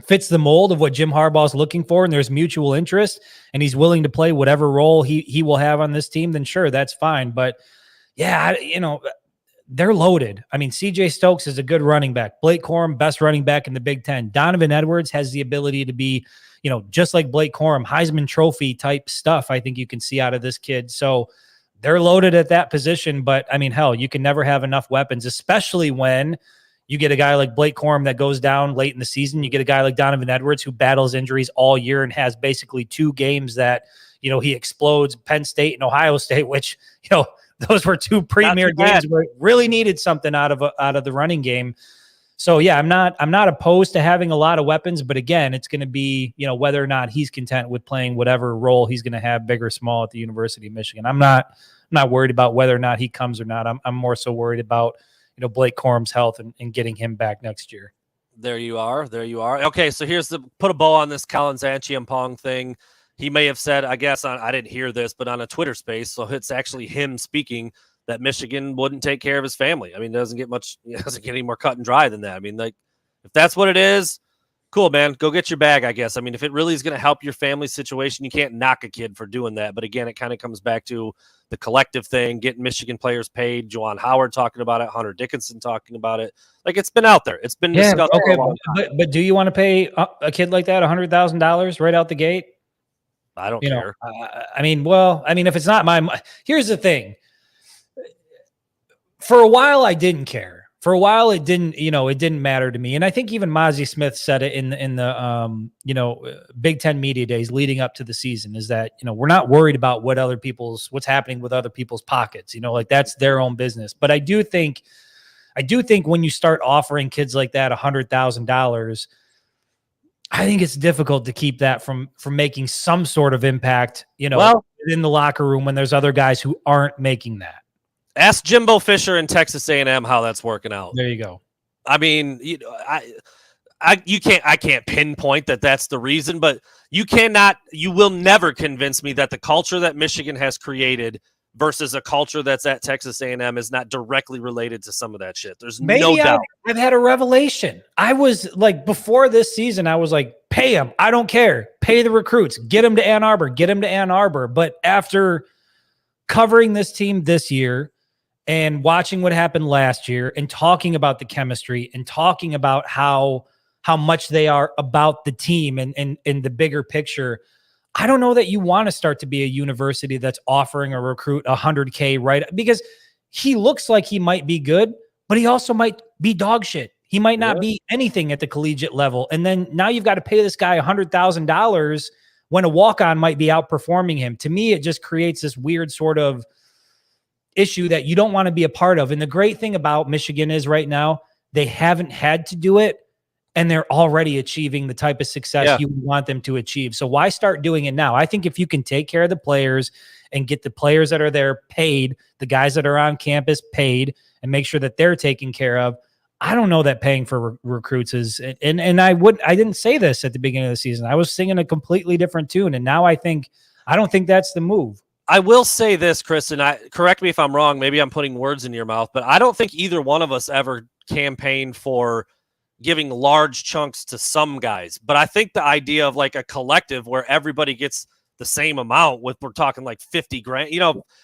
fits the mold of what Jim Harbaugh is looking for, and there's mutual interest, and he's willing to play whatever role he will have on this team, then sure, that's fine. But yeah, they're loaded. I mean, CJ Stokes is a good running back. Blake Corum, best running back in the Big Ten. Donovan Edwards has the ability to be, just like Blake Corum, Heisman Trophy type stuff I think you can see out of this kid. So they're loaded at that position. But I mean, hell, you can never have enough weapons, especially when you get a guy like Blake Corum that goes down late in the season. You get a guy like Donovan Edwards who battles injuries all year and has basically 2 games that, he explodes, Penn State and Ohio State, which, those were 2 premier games where it really needed something out of the running game. So yeah, I'm not opposed to having a lot of weapons, but again, it's going to be, whether or not he's content with playing whatever role he's going to have, big or small, at the University of Michigan. I'm not worried about whether or not he comes or not. I'm more so worried about, Blake Corum's health and getting him back next year. There you are. Okay, so here's put a bow on this Collins Achiampong thing. He may have said, I guess, I didn't hear this, but on a Twitter space, so it's actually him speaking, that Michigan wouldn't take care of his family. I mean, it doesn't get any more cut and dry than that. I mean, like, if that's what it is, cool, man, go get your bag, I guess. I mean, if it really is going to help your family situation, you can't knock a kid for doing that. But again, it kind of comes back to the collective thing, getting Michigan players paid. Juwan Howard talking about it, Hunter Dickinson talking about it. Like, it's been out there. It's been discussed. Okay, but do you want to pay a kid like that $100,000 right out the gate? I don't care. If it's not here's the thing. For a while, I didn't care. For a while, it didn't matter to me. And I think even Mozzie Smith said it in the Big Ten media days leading up to the season, is that, we're not worried about what's happening with other people's pockets, like that's their own business. But I do think when you start offering kids like that $100,000, I think it's difficult to keep that from making some sort of impact, in the locker room when there's other guys who aren't making that. Ask Jimbo Fisher in Texas A&M how that's working out. There you go. I mean, I can't pinpoint that that's the reason, but you will never convince me that the culture that Michigan has created versus a culture that's at Texas A&M is not directly related to some of that shit. There's no doubt. I've had a revelation. I was like, before this season, I was like, pay them. I don't care. Pay the recruits. Get them to Ann Arbor. But after covering this team this year, and watching what happened last year, and talking about the chemistry, and talking about how much they are about the team and the bigger picture, I don't know that you want to start to be a university that's offering a recruit $100K, right? Because he looks like he might be good, but he also might be dog shit. He might not be anything at the collegiate level. And then now you've got to pay this guy $100,000 when a walk-on might be outperforming him. To me, it just creates this weird sort of issue that you don't want to be a part of. And the great thing about Michigan is right now, they haven't had to do it, and they're already achieving the type of success you want them to achieve. So why start doing it now? I think if you can take care of the players and get the players that are there paid, the guys that are on campus paid, and make sure that they're taken care of, I don't know that paying for recruits is, and I didn't say this at the beginning of the season. I was singing a completely different tune. And now I don't think that's the move. I will say this, Chris, and correct me if I'm wrong. Maybe I'm putting words in your mouth, but I don't think either one of us ever campaigned for giving large chunks to some guys. But I think the idea of like a collective where everybody gets the same amount, we're talking like 50 grand.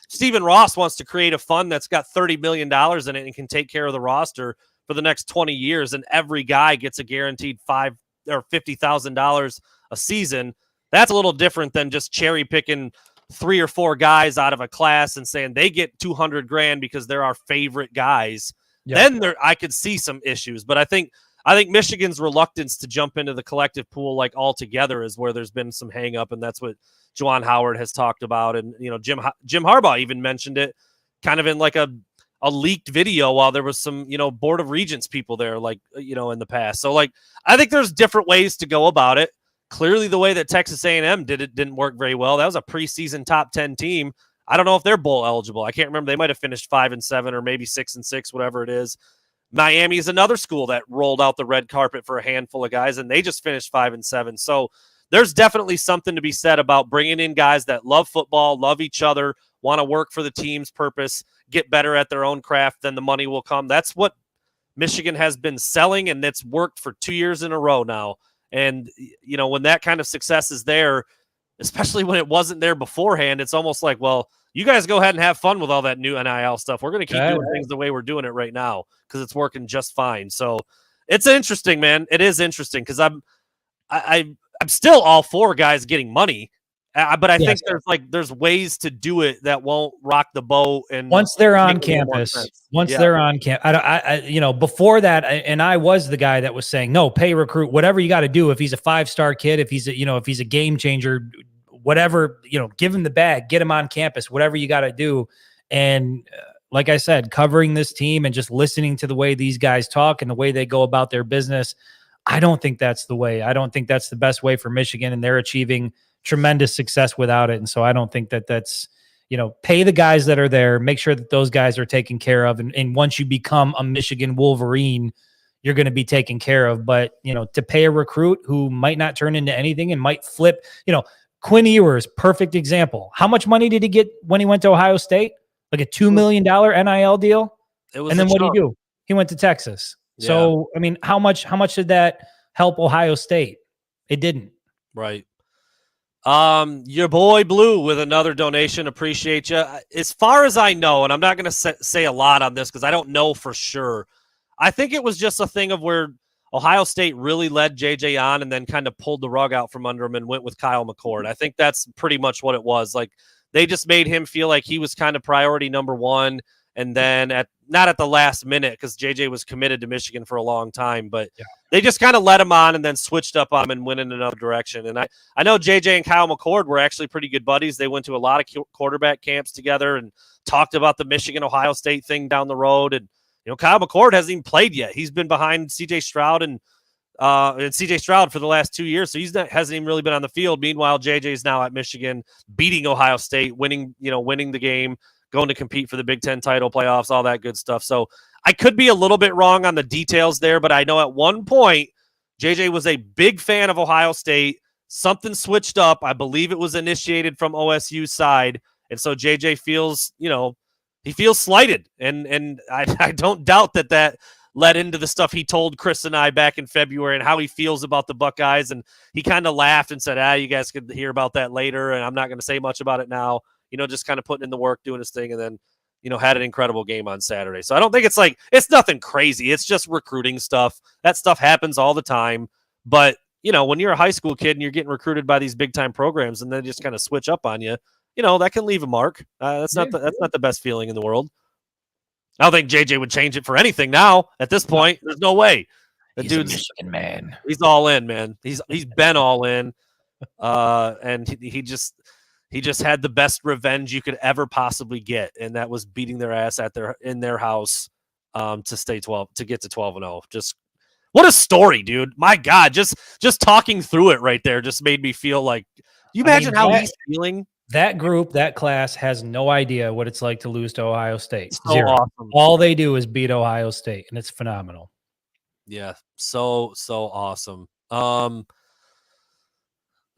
Stephen Ross wants to create a fund that's got $30 million in it and can take care of the roster for the next 20 years. And every guy gets a guaranteed $5,000 or $50,000 a season. That's a little different than just cherry picking 3 or 4 guys out of a class and saying they get 200 grand because they're our favorite guys. Then I could see some issues, but I think Michigan's reluctance to jump into the collective pool like altogether is where there's been some hang up. And that's what Juwan Howard has talked about. And, Jim Harbaugh even mentioned it kind of in like a leaked video while there was some, Board of Regents people there, like, in the past. So like, I think there's different ways to go about it. Clearly, the way that Texas A&M did it didn't work very well. That was a preseason top 10 team. I don't know if they're bowl eligible. I can't remember. They might have finished 5-7 or maybe 6-6, whatever it is. Miami is another school that rolled out the red carpet for a handful of guys, and they just finished 5-7. So there's definitely something to be said about bringing in guys that love football, love each other, want to work for the team's purpose, get better at their own craft, then the money will come. That's what Michigan has been selling, and it's worked for 2 years in a row now. And, when that kind of success is there, especially when it wasn't there beforehand, it's almost like, well, you guys go ahead and have fun with all that new NIL stuff. We're going to keep doing things the way we're doing it right now because it's working just fine. So it's interesting, man. It is interesting because I'm still all for guys getting money, but I think there's ways to do it that won't rock the boat. And once they're on campus, before that, and I was the guy that was saying, no, pay recruit, whatever you got to do. If he's a 5-star kid, if he's a game changer, whatever, give him the bag, get him on campus, whatever you got to do. And like I said, covering this team and just listening to the way these guys talk and the way they go about their business, I don't think that's the way. I don't think that's the best way for Michigan, and they're achieving tremendous success without it. And so I don't think that's, pay the guys that are there, make sure that those guys are taken care of. And once you become a Michigan Wolverine, you're going to be taken care of. But, to pay a recruit who might not turn into anything and might flip, Quinn Ewers, perfect example. How much money did he get when he went to Ohio State? Like a $2 million NIL deal? And then what did he do? He went to Texas. Yeah. So, I mean, how much did that help Ohio State? It didn't. Right. Your boy Blue with another donation. Appreciate you. As far as I know, and I'm not going to say a lot on this because I don't know for sure. I think it was just a thing of where Ohio State really led JJ on and then kind of pulled the rug out from under him and went with Kyle McCord. I think that's pretty much what it was. Like, they just made him feel like he was kind of priority number one. And then not at the last minute, because JJ was committed to Michigan for a long time, but they just kind of let him on and then switched up on him and went in another direction. And I know JJ and Kyle McCord were actually pretty good buddies. They went to a lot of quarterback camps together and talked about the Michigan-Ohio State thing down the road. And, Kyle McCord hasn't even played yet. He's been behind C.J. Stroud and C.J. Stroud for the last 2 years, so hasn't even really been on the field. Meanwhile, JJ's now at Michigan, beating Ohio State, winning the game, going to compete for the Big Ten title, playoffs, all that good stuff. So I could be a little bit wrong on the details there, but I know at one point JJ was a big fan of Ohio State. Something switched up. I believe it was initiated from OSU's side, and so JJ feels, he feels slighted, and I don't doubt that led into the stuff he told Chris and I back in February and how he feels about the Buckeyes. And he kind of laughed and said, you guys could hear about that later, and I'm not going to say much about it now. Just kind of putting in the work, doing his thing, and then, had an incredible game on Saturday. So I don't think it's nothing crazy. It's just recruiting stuff. That stuff happens all the time. But, when you're a high school kid and you're getting recruited by these big time programs and then just kind of switch up on you, that can leave a mark. That's not the best feeling in the world. I don't think JJ would change it for anything now. At this point, there's no way. He's a Michigan man. He's all in, man. He's been all in, and he just had the best revenge you could ever possibly get, and that was beating their ass in their house to get to 12-0. Just what a story, dude! My God, just talking through it right there just made me feel like. You imagine how he's feeling. That group, that class has no idea what it's like to lose to Ohio State. So awesome. All they do is beat Ohio State, and it's phenomenal. Yeah, so awesome. I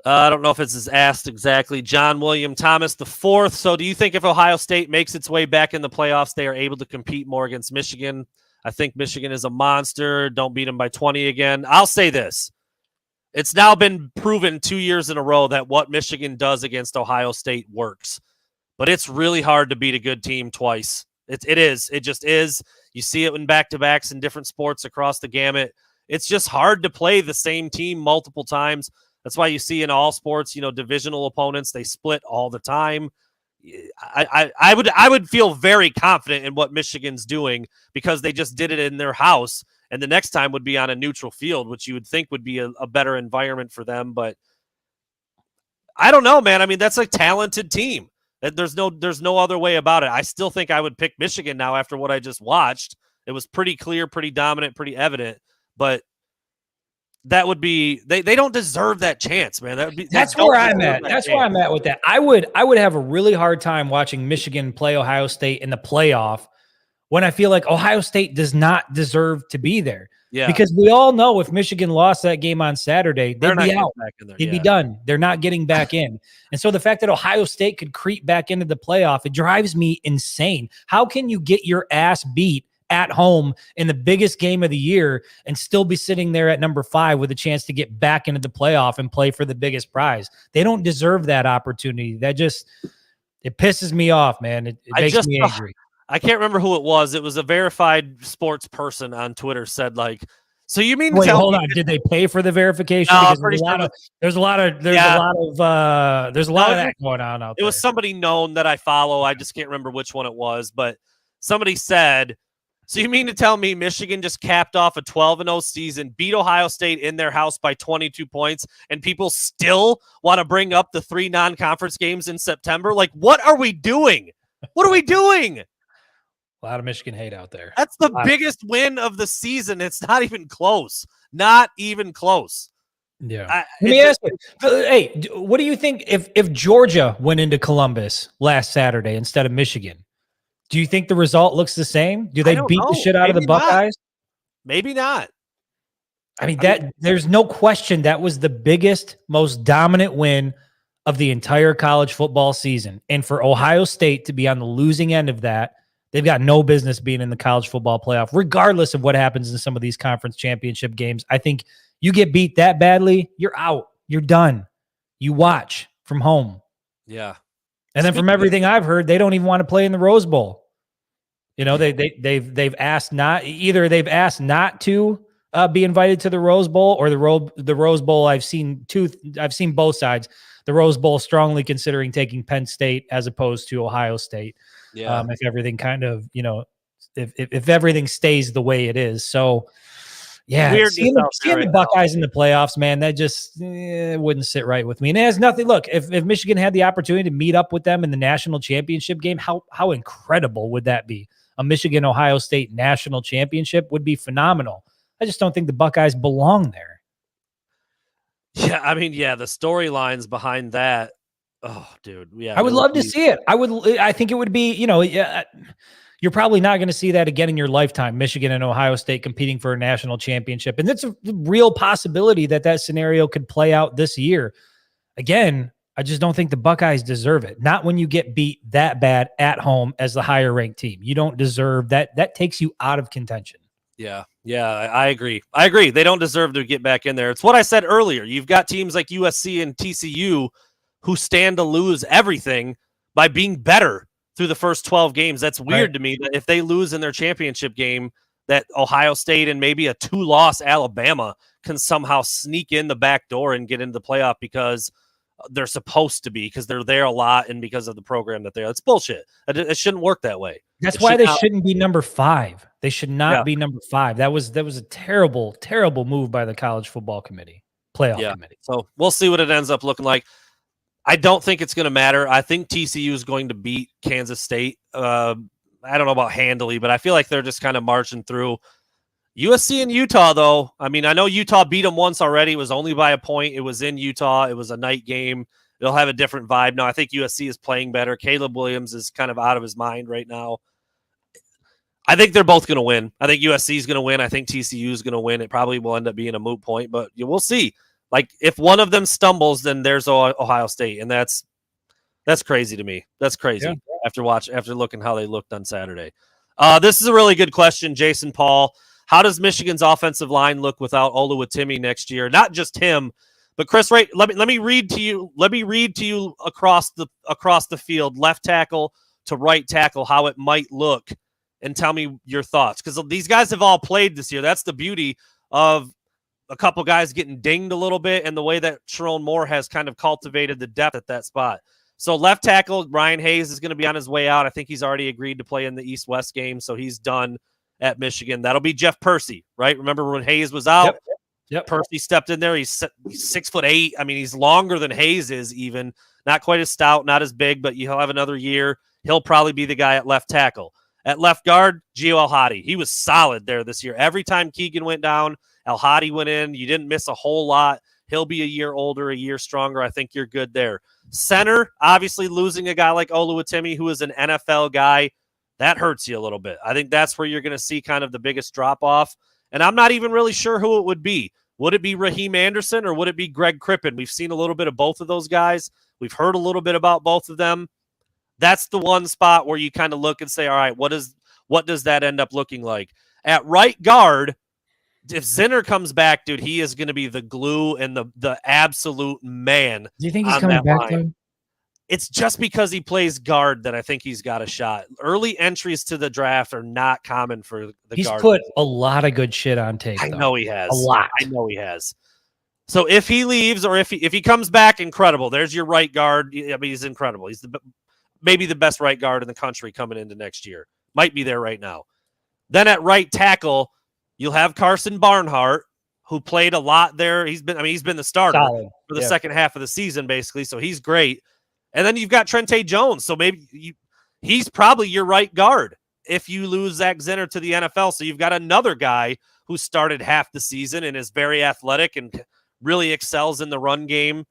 don't know if it's asked exactly. John William Thomas IV. So do you think if Ohio State makes its way back in the playoffs, they are able to compete more against Michigan? I think Michigan is a monster. Don't beat them by 20 again. I'll say this. It's now been proven 2 years in a row that what Michigan does against Ohio State works. But it's really hard to beat a good team twice. It is. It just is. You see it in back-to-backs in different sports across the gamut. It's just hard to play the same team multiple times. That's why you see in all sports, divisional opponents, they split all the time. I would feel very confident in what Michigan's doing because they just did it in their house. And the next time would be on a neutral field, which you would think would be a better environment for them. But I don't know, man. I mean, that's a talented team. There's no other way about it. I still think I would pick Michigan now after what I just watched. It was pretty clear, pretty dominant, pretty evident. But that would be they don't deserve that chance, man. That's where I'm at. That's where I'm at with that. I would have a really hard time watching Michigan play Ohio State in the playoff when I feel like Ohio State does not deserve to be there. Yeah. Because we all know if Michigan lost that game on Saturday, they'd be out. Back in there. They'd be done. They're not getting back in. And so the fact that Ohio State could creep back into the playoff, it drives me insane. How can you get your ass beat at home in the biggest game of the year and still be sitting there at number 5 with a chance to get back into the playoff and play for the biggest prize? They don't deserve that opportunity. That just, it pisses me off, man. It makes me angry. I can't remember who it was. It was a verified sports person on Twitter said like, so you mean to tell hold me on, did they pay for the verification? No, Because there's a lot of that going on out there. It was somebody known that I follow. I just can't remember which one it was, but somebody said, so you mean to tell me Michigan just capped off a 12-0 season, beat Ohio State in their house by 22 points, and people still want to bring up the 3 non-conference games in September? Like, what are we doing? What are we doing? A lot of Michigan hate out there. That's the biggest win of the season. It's not even close. Not even close. Yeah. Let me ask you, hey, what do you think if Georgia went into Columbus last Saturday instead of Michigan? Do you think the result looks the same? Do they beat the shit out of the Buckeyes? Maybe not. I mean, there's no question that was the biggest, most dominant win of the entire college football season. And for Ohio State to be on the losing end of that, they've got no business being in the college football playoff, regardless of what happens in some of these conference championship games. I think you get beat that badly, you're out. You're done. You watch from home. Yeah. And then from everything I've heard, they don't even want to play in the Rose Bowl. You know, they've asked not to be invited to the Rose Bowl or the Rose Bowl. I've seen both sides. The Rose Bowl strongly considering taking Penn State as opposed to Ohio State. Yeah. If everything kind of, if everything stays the way it is. So yeah, seeing the Buckeyes in the playoffs, man, that just wouldn't sit right with me. And it has nothing. Look, if Michigan had the opportunity to meet up with them in the national championship game, how incredible would that be? A Michigan-Ohio State national championship would be phenomenal. I just don't think the Buckeyes belong there. Yeah, I mean, the storylines behind that. Oh, dude. Yeah. I would love to see it. I think it would be, you're probably not going to see that again in your lifetime, Michigan and Ohio State competing for a national championship. And it's a real possibility that scenario could play out this year. Again, I just don't think the Buckeyes deserve it. Not when you get beat that bad at home as the higher ranked team. You don't deserve that. That takes you out of contention. Yeah. Yeah, I agree. They don't deserve to get back in there. It's what I said earlier. You've got teams like USC and TCU who stand to lose everything by being better through the first 12 games. That's weird to me that if they lose in their championship game, that Ohio State and maybe a 2-loss Alabama can somehow sneak in the back door and get into the playoff because they're supposed to be, because they're there a lot and because of the program that they're. It's bullshit. It shouldn't work that way. That's why they shouldn't be number 5. They should not be number 5. That was a terrible, terrible move by the college football committee, playoff committee. So we'll see what it ends up looking like. I don't think it's going to matter. I think TCU is going to beat Kansas State. I don't know about handily, but I feel like they're just kind of marching through. USC and Utah, though. I mean, I know Utah beat them once already. It was only by a point. It was in Utah. It was a night game. It'll have a different vibe. Now, I think USC is playing better. Caleb Williams is kind of out of his mind right now. I think they're both going to win. I think USC is going to win. I think TCU is going to win. It probably will end up being a moot point, but we'll see. Like, if one of them stumbles, then there's Ohio State, and that's crazy to me. That's crazy after looking how they looked on Saturday. This is a really good question, Jason Paul. How does Michigan's offensive line look without Oluwatimi next year? Not just him, but Chris Wright. Let me read to you. Let me read to you across the field, left tackle to right tackle, how it might look, and tell me your thoughts. Because these guys have all played this year. That's the beauty of a couple guys getting dinged a little bit, and the way that Sharon Moore has kind of cultivated the depth at that spot. So left tackle, Ryan Hayes is going to be on his way out. I think he's already agreed to play in the East-West game, so he's done at Michigan. That'll be Jeff Percy, right? Remember when Hayes was out? Yep. Percy stepped in there. He's 6'8". I mean, he's longer than Hayes is even. Not quite as stout, not as big, but he'll have another year. He'll probably be the guy at left tackle. At left guard, Gio El-Hadi. He was solid there this year. Every time Keegan went down, El-Hadi went in. You didn't miss a whole lot. He'll be a year older, a year stronger. I think you're good there. Center, obviously losing a guy like Oluwatimi, who is an NFL guy, that hurts you a little bit. I think that's where you're going to see kind of the biggest drop-off. And I'm not even really sure who it would be. Would it be Raheem Anderson or would it be Greg Crippen? We've seen a little bit of both of those guys. We've heard a little bit about both of them. That's the one spot where you kind of look and say, all right, what does that end up looking like? At right guard, if Zinner comes back, dude, he is going to be the glue and the absolute man. Do you think he's coming back, though? It's just because he plays guard that I think he's got a shot. Early entries to the draft are not common for the guard. He's put a lot of good shit on tape. I know he has. A lot. I know he has. So if he leaves or if he comes back, incredible. There's your right guard. I mean, he's incredible. He's maybe the best right guard in the country coming into next year. Might be there right now. Then at right tackle, you'll have Carson Barnhart, who played a lot there. He's been the starter for the second half of the season, basically. So he's great. And then you've got Trente Jones. So maybe he's probably your right guard if you lose Zach Zinner to the NFL. So you've got another guy who started half the season and is very athletic and really excels in the run game.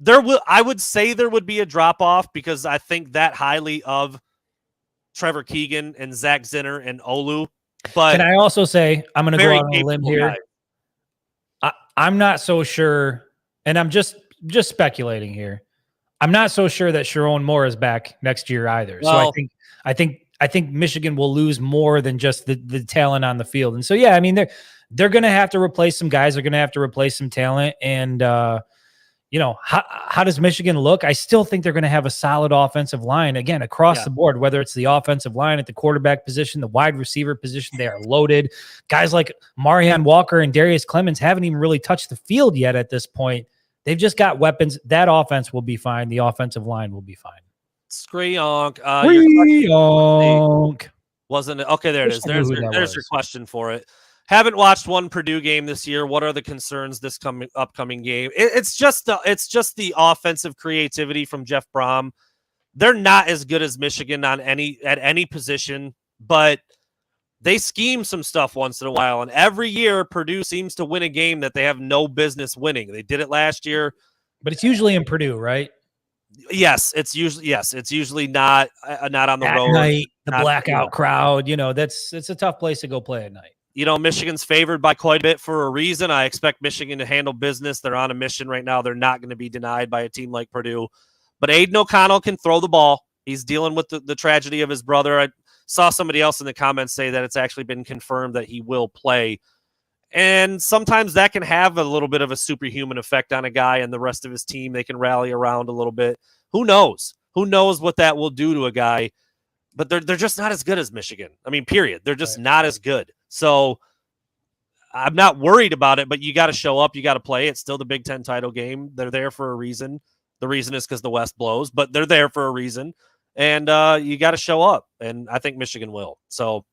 I would say there would be a drop-off because I think that highly of Trevor Keegan and Zach Zinner and Olu. But can I also say, I'm going to go out on a limb here. I'm not so sure, and I'm just speculating here. I'm not so sure that Sharon Moore is back next year either. Well, so I think Michigan will lose more than just the talent on the field. And so, yeah, I mean, they're going to have to replace some guys. They're going to have to replace some talent. And, how does Michigan look? I still think they're going to have a solid offensive line, again, across the board, whether it's the offensive line at the quarterback position, the wide receiver position, they are loaded. Guys like Marion Walker and Darius Clemens haven't even really touched the field yet at this point. They've just got weapons. That offense will be fine. The offensive line will be fine. Skreonk. Wasn't it? Okay, there it is. There's your question for it. Haven't watched one Purdue game this year. What are the concerns this upcoming game? It's just the offensive creativity from Jeff Brom. They're not as good as Michigan at any position, but they scheme some stuff once in a while. And every year, Purdue seems to win a game that they have no business winning. They did it last year, but it's usually in Purdue, right? Yes, it's usually not on the at road. Night, the blackout crowd. It's a tough place to go play at night. Michigan's favored by quite a bit for a reason. I expect Michigan to handle business. They're on a mission right now. They're not going to be denied by a team like Purdue. But Aidan O'Connell can throw the ball. He's dealing with the tragedy of his brother. I saw somebody else in the comments say that it's actually been confirmed that he will play. And sometimes that can have a little bit of a superhuman effect on a guy and the rest of his team. They can rally around a little bit. Who knows? Who knows what that will do to a guy? But they're just not as good as Michigan. I mean, period. They're just not as good. So I'm not worried about it, but you got to show up. You got to play. It's still the Big Ten title game. They're there for a reason. The reason is because the West blows, but they're there for a reason. And you got to show up. And I think Michigan will. So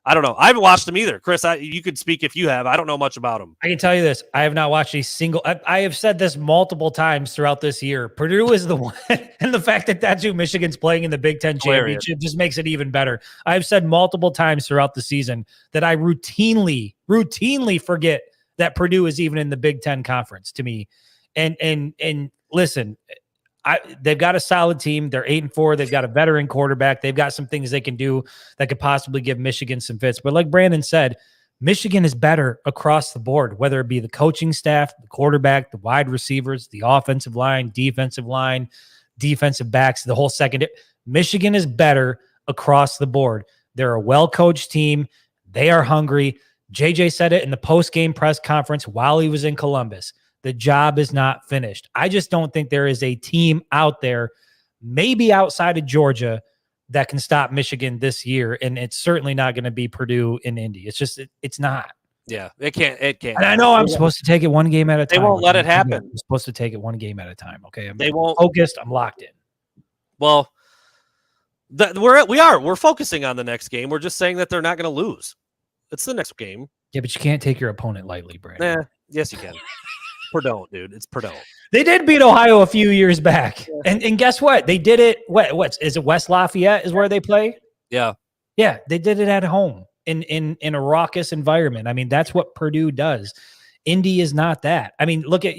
I don't know. I haven't watched them either. Chris, you could speak if you have. I don't know much about them. I can tell you this. I have not watched a single. I have said this multiple times throughout this year. Purdue is the one. And the fact that that's who Michigan's playing in the Big Ten championship just makes it even better. I've said multiple times throughout the season that I routinely forget that Purdue is even in the Big Ten conference to me. And listen, they've got a solid team. They're 8-4. They've got a veteran quarterback. They've got some things they can do that could possibly give Michigan some fits. But like Brandon said, Michigan is better across the board, whether it be the coaching staff, the quarterback, the wide receivers, the offensive line, defensive backs, the whole secondary. Michigan is better across the board. They're a well-coached team. They are hungry. JJ said it in the post-game press conference while he was in Columbus. The job is not finished. I just don't think there is a team out there, maybe outside of Georgia, that can stop Michigan this year. And it's certainly not going to be Purdue and Indy. It's just, it's not. Yeah, it can't. And I know I'm supposed to take it one game at a time. They won't let it happen. I'm supposed to take it one game at a time. Okay. They won't. Focused. I'm locked in. Well, we're focusing on the next game. We're just saying that they're not going to lose. It's the next game. Yeah, but you can't take your opponent lightly, Brandon. Yes, you can. Purdue, dude. It's Purdue. They did beat Ohio a few years back. Yeah. And guess what? They did it. What is it? West Lafayette is where they play? Yeah. Yeah, they did it at home. in a raucous environment. I mean, that's what Purdue does. Indy is not that. I mean, look at,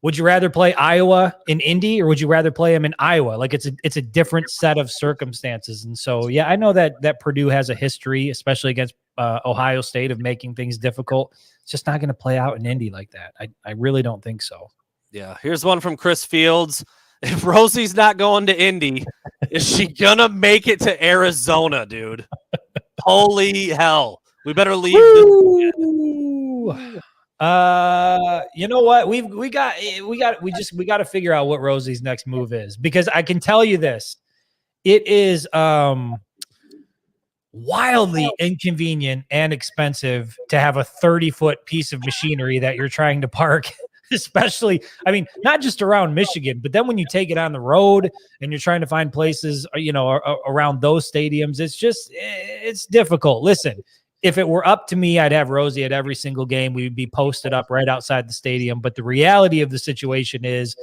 would you rather play Iowa in Indy or would you rather play them in Iowa? Like it's a different set of circumstances. And so, yeah, I know that Purdue has a history, especially against Ohio State, of making things difficult. It's just not going to play out in Indy like that. I really don't think so. Yeah. Here's one from Chris Fields. If Rosie's not going to Indy, is she going to make it to Arizona, dude? Holy hell. We better leave this. You know what? We got to figure out what Rosie's next move is, because I can tell you this. It is wildly inconvenient and expensive to have a 30-foot piece of machinery that you're trying to park, especially, I mean, not just around Michigan, but then when you take it on the road and you're trying to find places, around those stadiums, it's difficult. Listen, if it were up to me, I'd have Rosie at every single game. We would be posted up right outside the stadium. But the reality of the situation is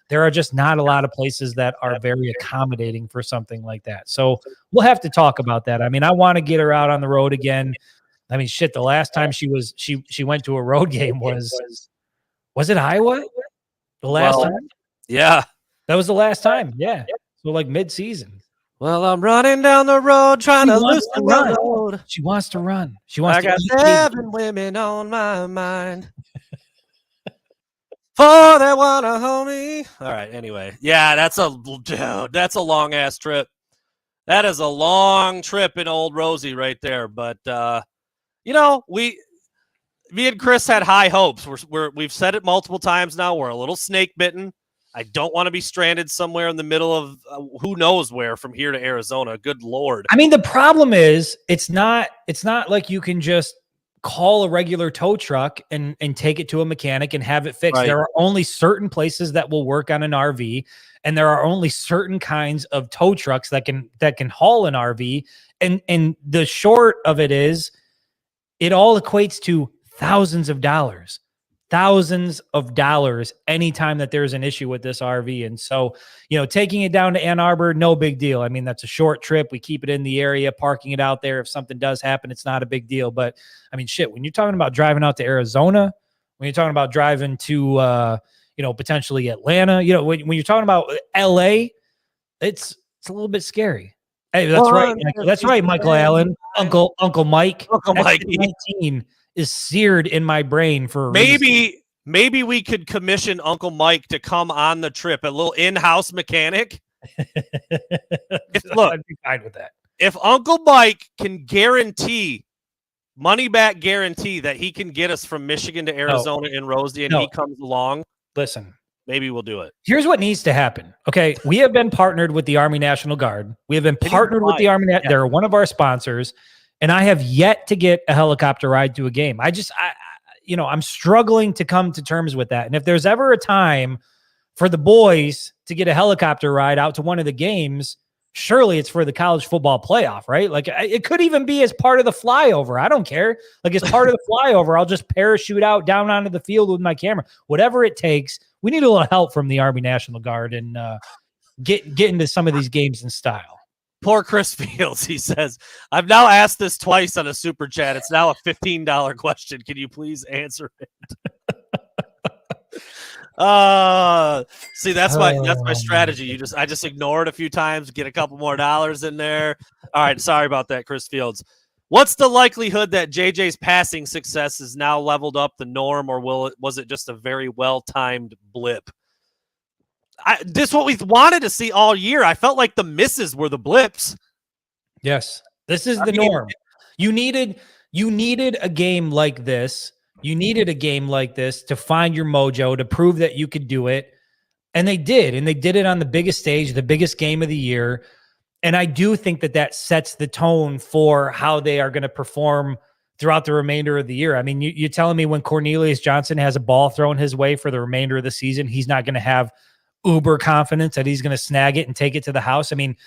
there are just not a lot of places that are very accommodating for something like that. So we'll have to talk about that. I mean, I want to get her out on the road again. I mean, shit, the last time she went to a road game was it Iowa? The last time? Yeah. That was the last time. Yeah. So like mid-season. Well, I'm running down the road trying to loosen the road. She wants to run. I got 7 women on my mind. 4 that want to hold me. All right, anyway. Yeah, that's a long-ass trip. That is a long trip in old Rosie right there. But, me and Chris had high hopes. We've said it multiple times now. We're a little snake bitten. I don't want to be stranded somewhere in the middle of who knows where from here to Arizona. Good Lord. I mean, the problem is it's not like you can just call a regular tow truck and take it to a mechanic and have it fixed. Right. There are only certain places that will work on an RV, and there are only certain kinds of tow trucks that can haul an RV. And the short of it is it all equates to thousands of dollars anytime that there's an issue with this RV. And so, taking it down to Ann Arbor, no big deal. I mean, that's a short trip. We keep it in the area, parking it out there. If something does happen, it's not a big deal. But I mean, shit, when you're talking about driving out to Arizona, when you're talking about driving to, potentially Atlanta, when you're talking about LA, it's a little bit scary. Hey, that's right. That's right. Michael Allen, Uncle Mike. Uncle Mike 19 is seared in my brain for a maybe we could commission Uncle Mike to come on the trip, a little in-house mechanic. Look, I'd be fine with that. If Uncle Mike can guarantee money back guarantee that he can get us from Michigan to Arizona in Rosie and he comes along, listen, maybe we'll do it. Here's what needs to happen. Okay, we have been partnered with the Army National Guard. We have been partnered with the Army. They're one of our sponsors. And I have yet to get a helicopter ride to a game. I'm struggling to come to terms with that. And if there's ever a time for the boys to get a helicopter ride out to one of the games, surely it's for the college football playoff, right? Like it could even be as part of the flyover. I don't care. Like as part of the flyover, I'll just parachute out down onto the field with my camera, whatever it takes. We need a little help from the Army National Guard and get into some of these games in style. Poor Chris Fields, he says, I've now asked this twice on a super chat. It's now a $15 question. Can you please answer it? See, that's my strategy. I just ignore it a few times, get a couple more dollars in there. All right, sorry about that, Chris Fields. What's the likelihood that JJ's passing success is now leveled up the norm, or was it just a very well-timed blip? This is what we wanted to see all year. I felt like the misses were the blips. Yes, this is the norm. You needed a game like this. You needed a game like this to find your mojo, to prove that you could do it. And they did. And they did it on the biggest stage, the biggest game of the year. And I do think that sets the tone for how they are going to perform throughout the remainder of the year. I mean, you're telling me when Cornelius Johnson has a ball thrown his way for the remainder of the season, he's not going to have uber confidence that he's going to snag it and take it to the house. I mean,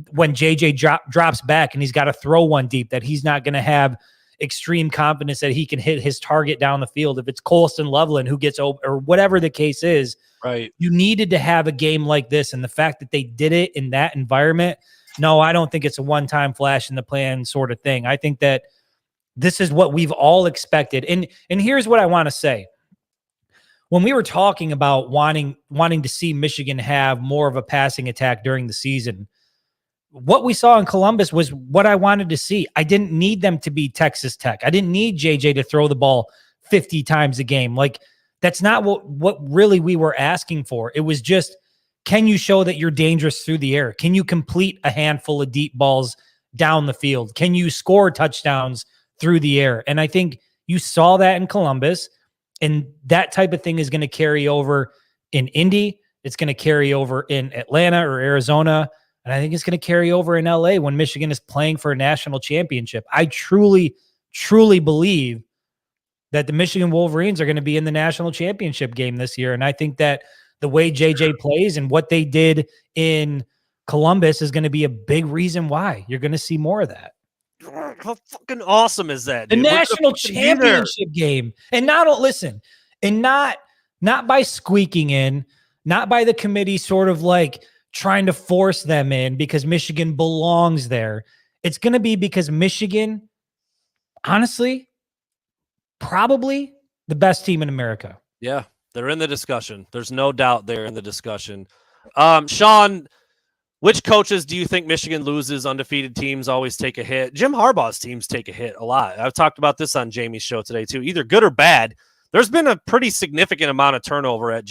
when JJ drops back and he's got to throw one deep, that he's not going to have extreme confidence that he can hit his target down the field. If it's Colston Loveland who gets over, or whatever the case is, right? You needed to have a game like this. And the fact that they did it in that environment, no, I don't think it's a one-time flash in the pan sort of thing. I think that this is what we've all expected. And here's what I want to say. When we were talking about wanting to see Michigan have more of a passing attack during the season, what we saw in Columbus was what I wanted to see. I didn't need them to be Texas Tech. I didn't need JJ to throw the ball 50 times a game. Like, that's not what really we were asking for. It was just, can you show that you're dangerous through the air? Can you complete a handful of deep balls down the field? Can you score touchdowns through the air? And I think you saw that in Columbus, and that type of thing is going to carry over in Indy. It's going to carry over in Atlanta or Arizona. And I think it's going to carry over in LA when Michigan is playing for a national championship. I truly, truly believe that the Michigan Wolverines are going to be in the national championship game this year. And I think that the way JJ plays and what they did in Columbus is going to be a big reason why you're going to see more of that. How fucking awesome is that, dude? The national championship game. And not by squeaking in, not by the committee sort of like trying to force them in because Michigan belongs there. It's going to be because Michigan, honestly, probably the best team in America. Yeah, they're in the discussion. There's no doubt they're in the discussion. Sean, which coaches do you think Michigan loses? Undefeated teams always take a hit. Jim Harbaugh's teams take a hit a lot. I've talked about this on Jamie's show today too. Either good or bad. There's been a pretty significant amount of turnover at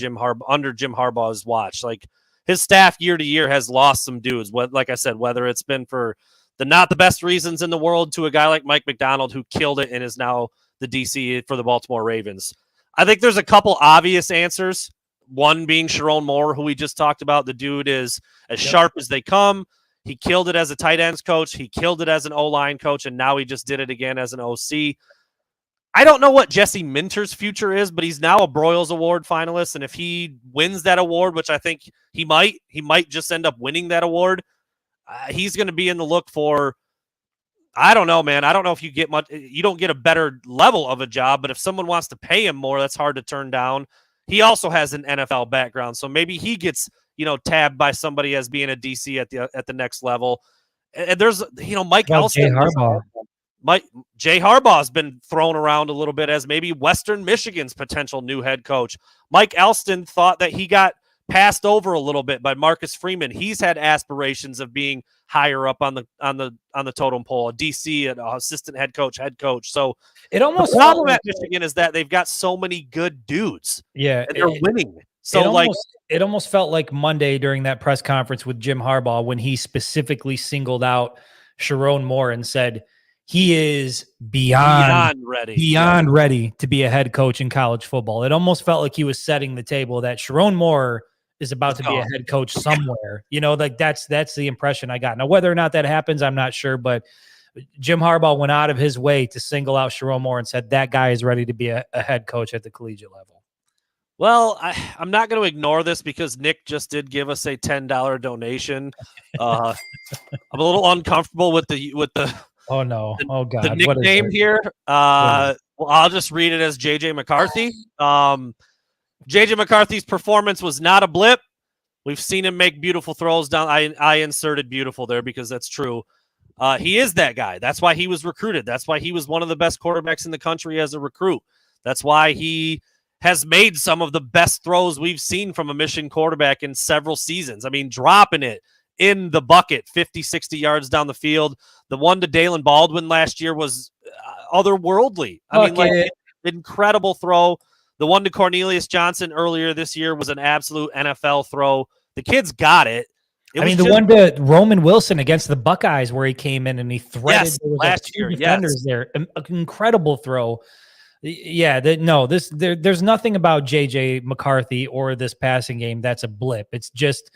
under Jim Harbaugh's watch. Like, his staff year to year has lost some dudes. Like I said, whether it's been for not the best reasons in the world to a guy like Mike McDonald, who killed it and is now the DC for the Baltimore Ravens. I think there's a couple obvious answers. One being Sharon Moore, who we just talked about. The dude is as sharp as they come. He killed it as a tight ends coach. He killed it as an O-line coach, and now he just did it again as an OC. I don't know what Jesse Minter's future is, but he's now a Broyles Award finalist, and if he wins that award, which I think he might just end up winning that award, he's going to be in the look for, I don't know, man. I don't know if you don't get a better level of a job, but if someone wants to pay him more, that's hard to turn down. He also has an NFL background, so maybe he gets, tabbed by somebody as being a DC at the next level. And there's, Mike Elston. Jay Harbaugh has been thrown around a little bit as maybe Western Michigan's potential new head coach. Mike Elston thought that he got passed over a little bit by Marcus Freeman. He's had aspirations of being higher up on the totem pole, a DC, an assistant head coach. So it almost the problem at Michigan is that they've got so many good dudes. Yeah, and they're winning. So it almost felt like Monday during that press conference with Jim Harbaugh when he specifically singled out Sharon Moore and said he is beyond ready to be a head coach in college football. It almost felt like he was setting the table that Sharon Moore is about to be a head coach somewhere. That's the impression I got. Now, whether or not that happens, I'm not sure, but Jim Harbaugh went out of his way to single out Sharon Moore and said that guy is ready to be a head coach at the collegiate level. Well, I'm not going to ignore this because Nick just did give us a $10 donation. I'm a little uncomfortable with the oh no! Oh god! The nickname here. Well, I'll just read it as JJ McCarthy. JJ McCarthy's performance was not a blip. We've seen him make beautiful throws down. I inserted beautiful there because that's true. He is that guy. That's why he was recruited. That's why he was one of the best quarterbacks in the country as a recruit. That's why he has made some of the best throws we've seen from a Michigan quarterback in several seasons. I mean, dropping it in the bucket, 50, 60 yards down the field. The one to Dalen Baldwin last year was otherworldly. Incredible throw. The one to Cornelius Johnson earlier this year was an absolute NFL throw. The kid's got it. The one to Roman Wilson against the Buckeyes where he came in and he threaded last year, defenders there. An incredible throw. Yeah, there's nothing about JJ McCarthy or this passing game that's a blip. It's just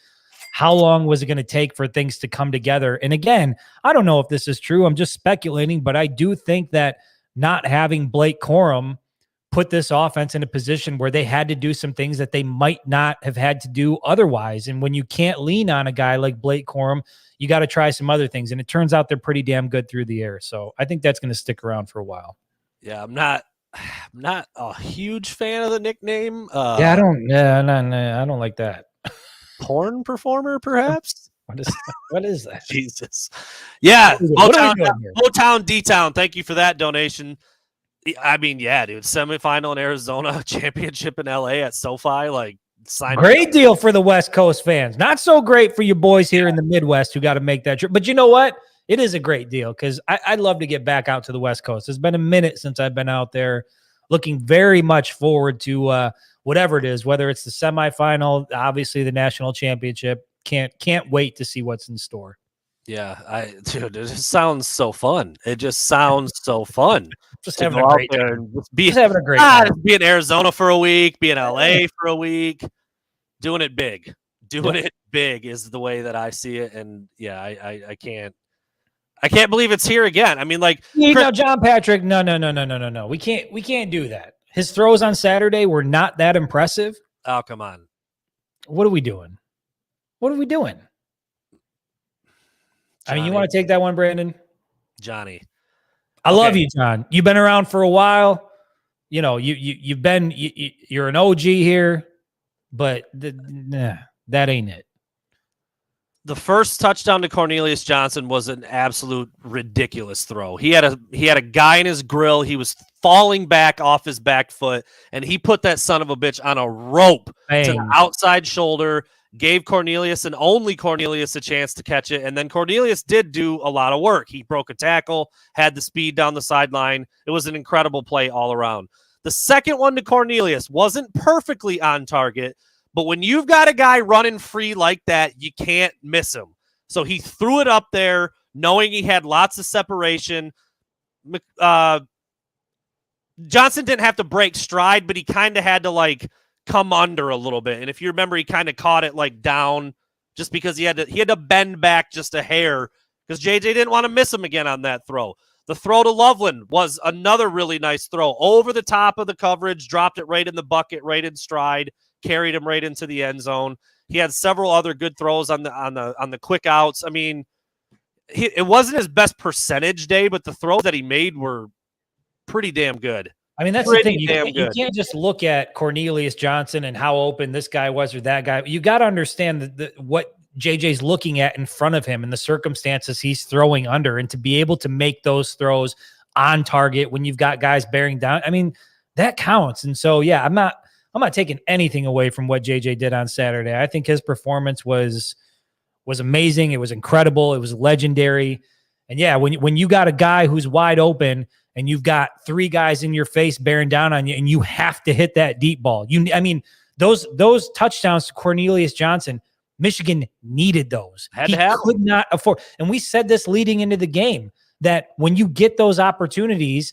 how long was it going to take for things to come together? And again, I don't know if this is true. I'm just speculating, but I do think that not having Blake Corum put this offense in a position where they had to do some things that they might not have had to do otherwise. And when you can't lean on a guy like Blake Corum, you got to try some other things. And it turns out they're pretty damn good through the air. So I think that's going to stick around for a while. Yeah, I'm not a huge fan of the nickname. I don't like that. Porn performer, perhaps? What is that? Jesus. Yeah. What are we doing here? Motown, D-Town. Thank you for that donation. I mean, yeah, dude. Semifinal in Arizona, championship in LA at SoFi. Like, great deal for the West Coast fans. Not so great for you boys here in the Midwest who got to make that trip. But you know what? It is a great deal because I'd love to get back out to the West Coast. It's been a minute since I've been out there. Looking very much forward to whatever it is, whether it's the semifinal, obviously the national championship. Can't wait to see what's in store. Yeah, dude, it just sounds so fun. It just sounds so fun. Just having a great time. Just having a great time. Be in Arizona for a week, be in LA for a week, doing it big. Doing it big is the way that I see it. And yeah, I can't believe it's here again. I mean, like John Patrick. No. We can't do that. His throws on Saturday were not that impressive. Oh, come on. What are we doing? Johnny. I mean, you want to take that one, Brandon? Johnny. I love you, John. You've been around for a while. You know, you're an OG here, but that ain't it. The first touchdown to Cornelius Johnson was an absolute ridiculous throw. He had a guy in his grill. He was falling back off his back foot, and he put that son of a bitch on a rope to the outside shoulder, gave Cornelius and only Cornelius a chance to catch it. And then Cornelius did do a lot of work. He broke a tackle, had the speed down the sideline. It was an incredible play all around. The second one to Cornelius wasn't perfectly on target, but when you've got a guy running free like that, you can't miss him. So he threw it up there, knowing he had lots of separation. Johnson didn't have to break stride, but he kind of had to like come under a little bit. And if you remember, he kind of caught it like down just because he had to bend back just a hair because JJ didn't want to miss him again on that throw. The throw to Loveland was another really nice throw over the top of the coverage, dropped it right in the bucket, right in stride, carried him right into the end zone. He had several other good throws on the quick outs. I mean, it wasn't his best percentage day, but the throws that he made were pretty damn good. I mean, that's the thing. You can't just look at Cornelius Johnson and how open this guy was or that guy. You got to understand what JJ's looking at in front of him and the circumstances he's throwing under, and to be able to make those throws on target when you've got guys bearing down. I mean, that counts. And so, yeah, I'm not taking anything away from what JJ did on Saturday. I think his performance was amazing. It was incredible. It was legendary. And yeah, when you got a guy who's wide open and you've got three guys in your face bearing down on you, and you have to hit that deep ball. Those touchdowns to Cornelius Johnson, Michigan needed those. He could not afford. And we said this leading into the game, that when you get those opportunities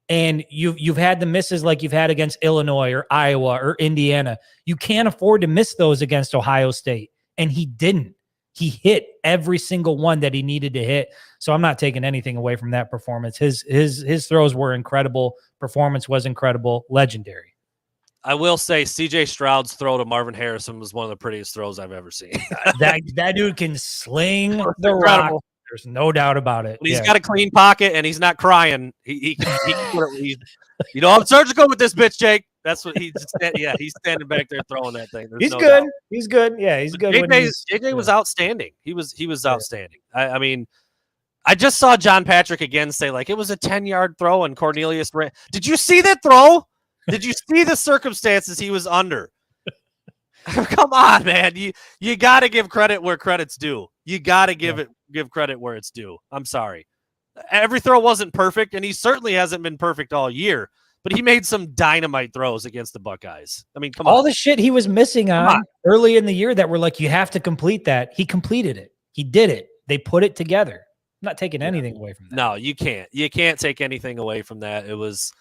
and you've had the misses like you've had against Illinois or Iowa or Indiana, you can't afford to miss those against Ohio State. And he didn't. He hit every single one that he needed to hit. So I'm not taking anything away from that performance. His throws were incredible. Performance was incredible. Legendary. I will say CJ Stroud's throw to Marvin Harrison was one of the prettiest throws I've ever seen. that dude can sling the rock. There's no doubt about it. When he's got a clean pocket and he's not crying, he can put it, I'm surgical with this bitch, Jake. That's what he's standing back there throwing that thing. He's good. Doubt. He's good. Yeah, he's good. JJ was outstanding. He was outstanding. I mean, I just saw John Patrick again say like it was a 10-yard throw and Cornelius ran. Did you see that throw? Did you see the circumstances he was under? Come on, man. You got to give credit where credit's due. You got to give credit where it's due. I'm sorry. Every throw wasn't perfect, and he certainly hasn't been perfect all year. But he made some dynamite throws against the Buckeyes. I mean, come on. All the shit he was missing on early in the year that were like, you have to complete that. He completed it. He did it. They put it together. I'm not taking anything away from that. No, you can't. You can't take anything away from that. It was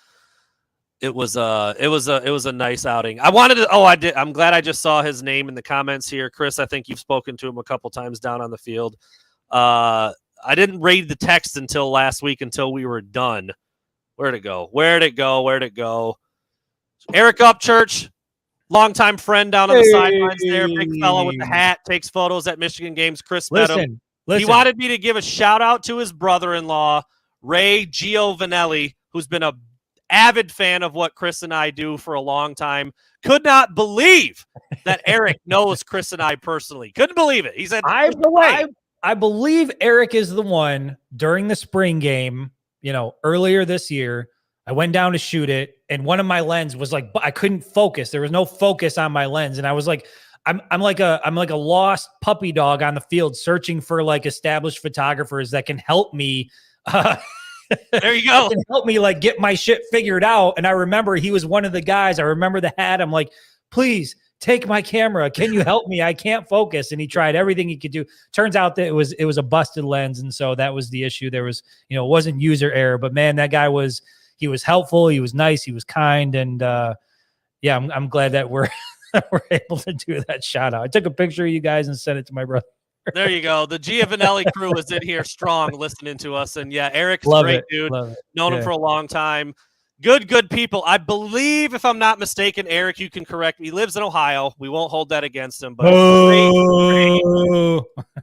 a nice outing. I'm glad I just saw his name in the comments here. Chris, I think you've spoken to him a couple times down on the field. I didn't read the text until last week until we were done. Where'd it go? Eric Upchurch, longtime friend down on the sidelines there. Big fellow with the hat, takes photos at Michigan games. Chris met him. He wanted me to give a shout out to his brother-in-law, Ray Giovanelli, who's been a avid fan of what Chris and I do for a long time, could not believe that Eric knows Chris and I personally. Couldn't believe it. He said, I believe Eric is the one during the spring game, earlier this year. I went down to shoot it, and one of my lens was like, I couldn't focus. There was no focus on my lens. And I was like, I'm like a lost puppy dog on the field searching for like established photographers that can help me. There you go. Can help me like get my shit figured out. And I remember he was one of the guys. I remember the hat. I'm like, please take my camera. Can you help me? I can't focus. And he tried everything he could do. Turns out that it was a busted lens. And so that was the issue. There was, it wasn't user error, but man, that guy was helpful. He was nice. He was kind. And yeah, I'm glad that we're able to do that shout out. I took a picture of you guys and sent it to my brother. There you go. The Giovanelli crew is in here strong listening to us. And yeah, Eric's great dude. Known him for a long time. Good people. I believe, if I'm not mistaken, Eric, you can correct me. He lives in Ohio. We won't hold that against him. But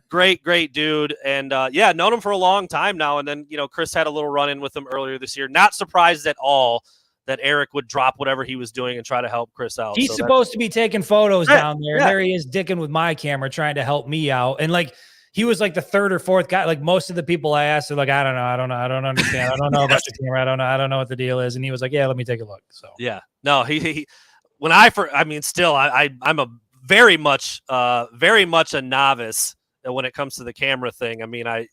great dude. And yeah, known him for a long time now. And then, Chris had a little run-in with him earlier this year. Not surprised at all that Eric would drop whatever he was doing and try to help Chris out. He's supposed to be taking photos down there. Yeah. And there he is dicking with my camera trying to help me out. And like, he was like the third or fourth guy. Like most of the people I asked are like, I don't know. I don't understand. I don't know about the camera. I don't know what the deal is. And he was like, yeah, let me take a look. So yeah, no, I'm a very much a novice when it comes to the camera thing. I mean, I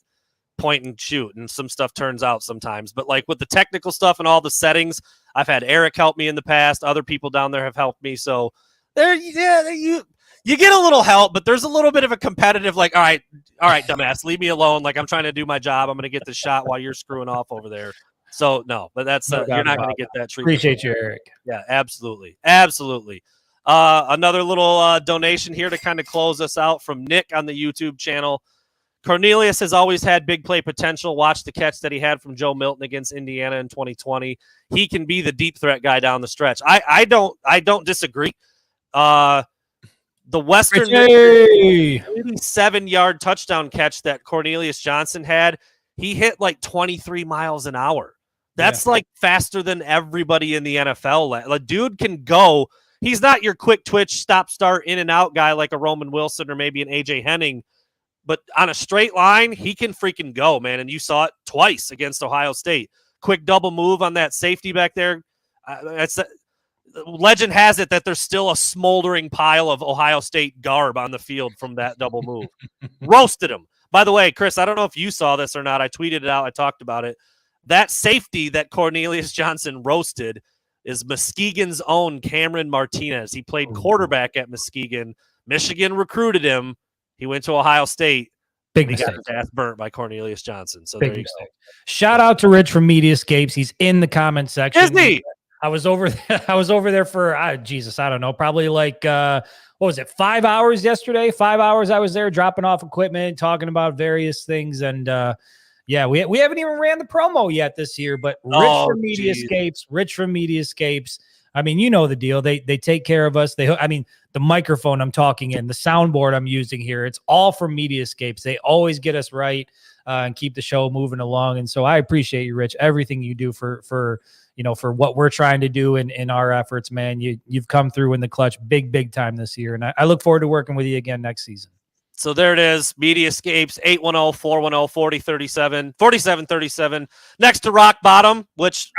point and shoot and some stuff turns out sometimes, but like with the technical stuff and all the settings, I've had Eric help me in the past. Other people down there have helped me. So there, you get a little help, but there's a little bit of a competitive, like, all right, dumbass, leave me alone. Like, I'm trying to do my job. I'm going to get the shot while you're screwing off over there. So, no, but that's, you're not going to get that treatment. Appreciate you, Eric. Yeah, absolutely. Another little donation here to kind of close us out from Nick on the YouTube channel. Cornelius has always had big play potential. Watch the catch that he had from Joe Milton against Indiana in 2020. He can be the deep threat guy down the stretch. I don't disagree. The Western 87-yard touchdown catch that Cornelius Johnson had, he hit like 23 miles an hour. That's like faster than everybody in the NFL. Like, dude can go. He's not your quick twitch, stop, start, in and out guy like a Roman Wilson or maybe an AJ Henning. But on a straight line, he can freaking go, man. And you saw it twice against Ohio State. Quick double move on that safety back there. Legend has it that there's still a smoldering pile of Ohio State garb on the field from that double move. Roasted him. By the way, Chris, I don't know if you saw this or not. I tweeted it out. I talked about it. That safety that Cornelius Johnson roasted is Muskegon's own Cameron Martinez. He played quarterback at Muskegon. Michigan recruited him. He went to Ohio State. Big mistake. Got his ass burnt by Cornelius Johnson. So Big there you mistake. go. Shout out to Rich from Mediascapes. He's in the comment section. Is he? I was over there for Jesus, I don't know, probably like what was it, 5 hours yesterday? 5 hours I was there dropping off equipment, talking about various things, and yeah, we haven't even ran the promo yet this year, but Rich from Mediascapes. I mean, you know the deal. They take care of us. The microphone I'm talking in, the soundboard I'm using here, it's all from Mediascapes. They always get us right and keep the show moving along. And so I appreciate you, Rich, everything you do for what we're trying to do in our efforts, man. You've come through in the clutch big time this year. And I look forward to working with you again next season. So there it is. Mediascapes, 810-410-4737. Next to Rock Bottom, which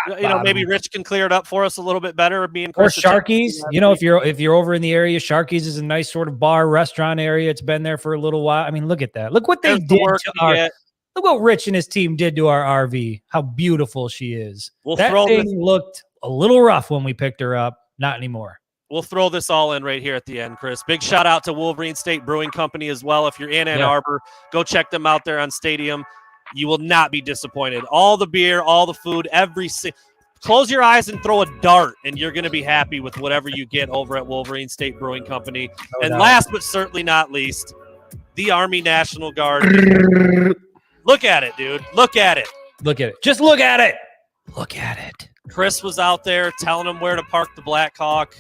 maybe Rich can clear it up for us a little bit better. Or Sharky's. If you're over in the area, Sharky's is a nice sort of bar restaurant area. It's been there for a little while. I mean, look at that. Look what they did to our. Look what Rich and his team did to our RV. How beautiful she is. That thing looked a little rough when we picked her up. Not anymore. We'll throw this all in right here at the end, Chris. Big shout out to Wolverine State Brewing Company as well. If you're in Ann Arbor, go check them out there on Stadium. You will not be disappointed. All the beer, all the food, close your eyes and throw a dart, and you're going to be happy with whatever you get over at Wolverine State Brewing Company. Last but certainly not least, the Army National Guard. Look at it, dude. Look at it. Look at it. Just look at it. Look at it. Chris was out there telling them where to park the Black Hawk.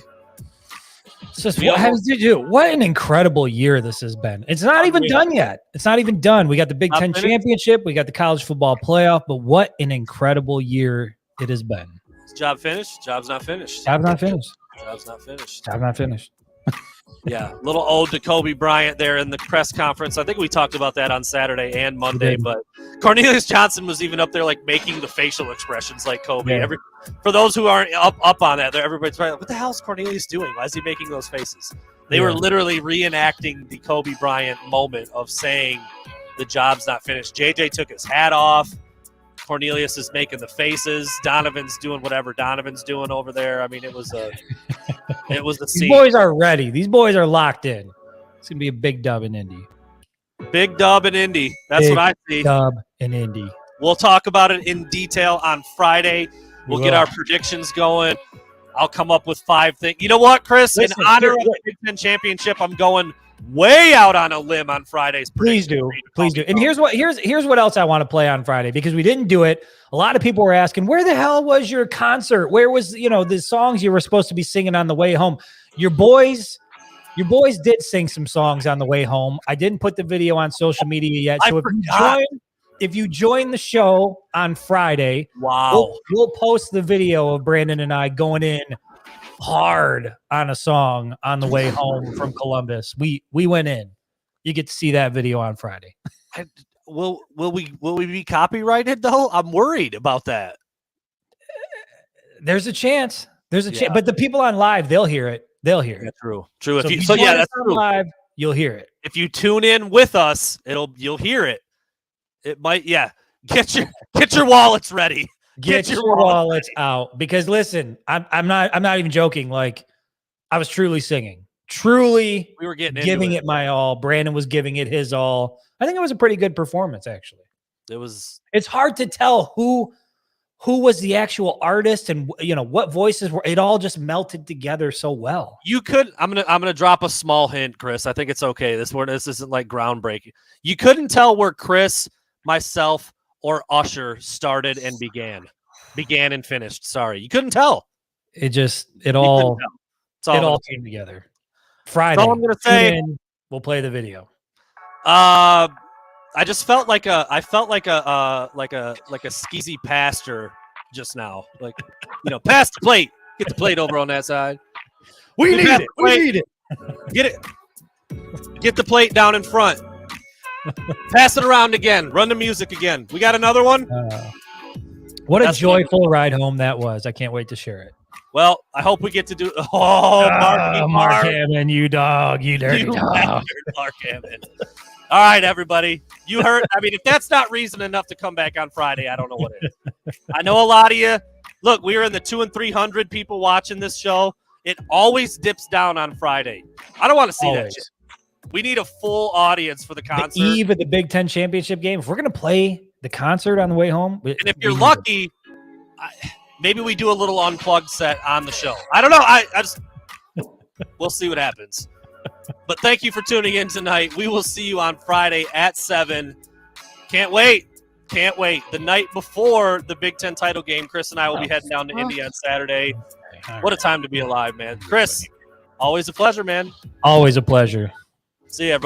What an incredible year this has been. It's not even done yet. It's not even done. We got the Big Ten championship. We got the college football playoff. But what an incredible year it has been. Is job finished? Job's not finished. Job's not finished. Job's not finished. Job's not finished. Yeah, little ode to Kobe Bryant there in the press conference. I think we talked about that on Saturday and Monday, but Cornelius Johnson was even up there like making the facial expressions like Kobe. Yeah. For those who aren't up on that, everybody's like, what the hell is Cornelius doing? Why is he making those faces? They were literally reenacting the Kobe Bryant moment of saying the job's not finished. JJ took his hat off. Cornelius is making the faces. Donovan's doing whatever Donovan's doing over there. I mean, it was a scene. These boys are ready. These boys are locked in. It's gonna be a big dub in Indy. Big dub in Indy. That's what I see. Dub in Indy. We'll talk about it in detail on Friday. We'll get our predictions going. I'll come up with 5 things. You know what, Chris? Listen, in honor of the Big Ten Championship, I'm going way out on a limb on Friday's prediction. Please do. And here's what else I want to play on Friday, because we didn't do it. A lot of people were asking, where the hell was your concert? Where was, the songs you were supposed to be singing on the way home? Your boys did sing some songs on the way home. I didn't put the video on social media yet. So if you join the show on Friday, we'll post the video of Brandon and I going in hard on a song on the way home from Columbus. We went in. You get to see that video on Friday. Will we be copyrighted though? I'm worried about that. There's a chance. Chance, but the people on live, they'll hear it. Yeah, true. So that's true. Live, you'll hear it. If you tune in with us, you'll hear it. It might, Get your wallets ready. Get your wallets out, because listen, I'm not even joking. Like, I was truly singing, we were giving it my all. Brandon was giving it his all. I think it was a pretty good performance, actually. It's hard to tell who was the actual artist and what voices were. It all just melted together so well. I'm gonna drop a small hint, Chris. I think it's okay. This isn't like groundbreaking. You couldn't tell where Chris, myself, or Usher started and began and finished. Sorry, you couldn't tell. It all came together. Friday. That's all I'm gonna say. We'll play the video. I just felt like a skeezy pastor just now. Like, pass the plate. Get the plate over on that side. We need it. Get it. Get the plate down in front. Pass it around again. Run the music again. We got another one? What a joyful ride home that was. I can't wait to share it. Well, I hope we get to do. Oh, Mark Hammond, you dog, you dirty dog. Mark Hammond. All right, everybody. You heard. I mean, if that's not reason enough to come back on Friday, I don't know what is. I know a lot of you. Look, we are in the 200 and 300 people watching this show. It always dips down on Friday. I don't want to see that shit. We need a full audience for the concert. The eve of the Big Ten championship game. If we're going to play the concert on the way home. And if you're lucky, maybe we do a little unplugged set on the show. I don't know. I just we'll see what happens. But thank you for tuning in tonight. We will see you on Friday at 7. Can't wait. The night before the Big Ten title game, Chris and I will be heading down to Indy on Saturday. What a time to be alive, man. Chris, always a pleasure, man. Always a pleasure. See you, everybody.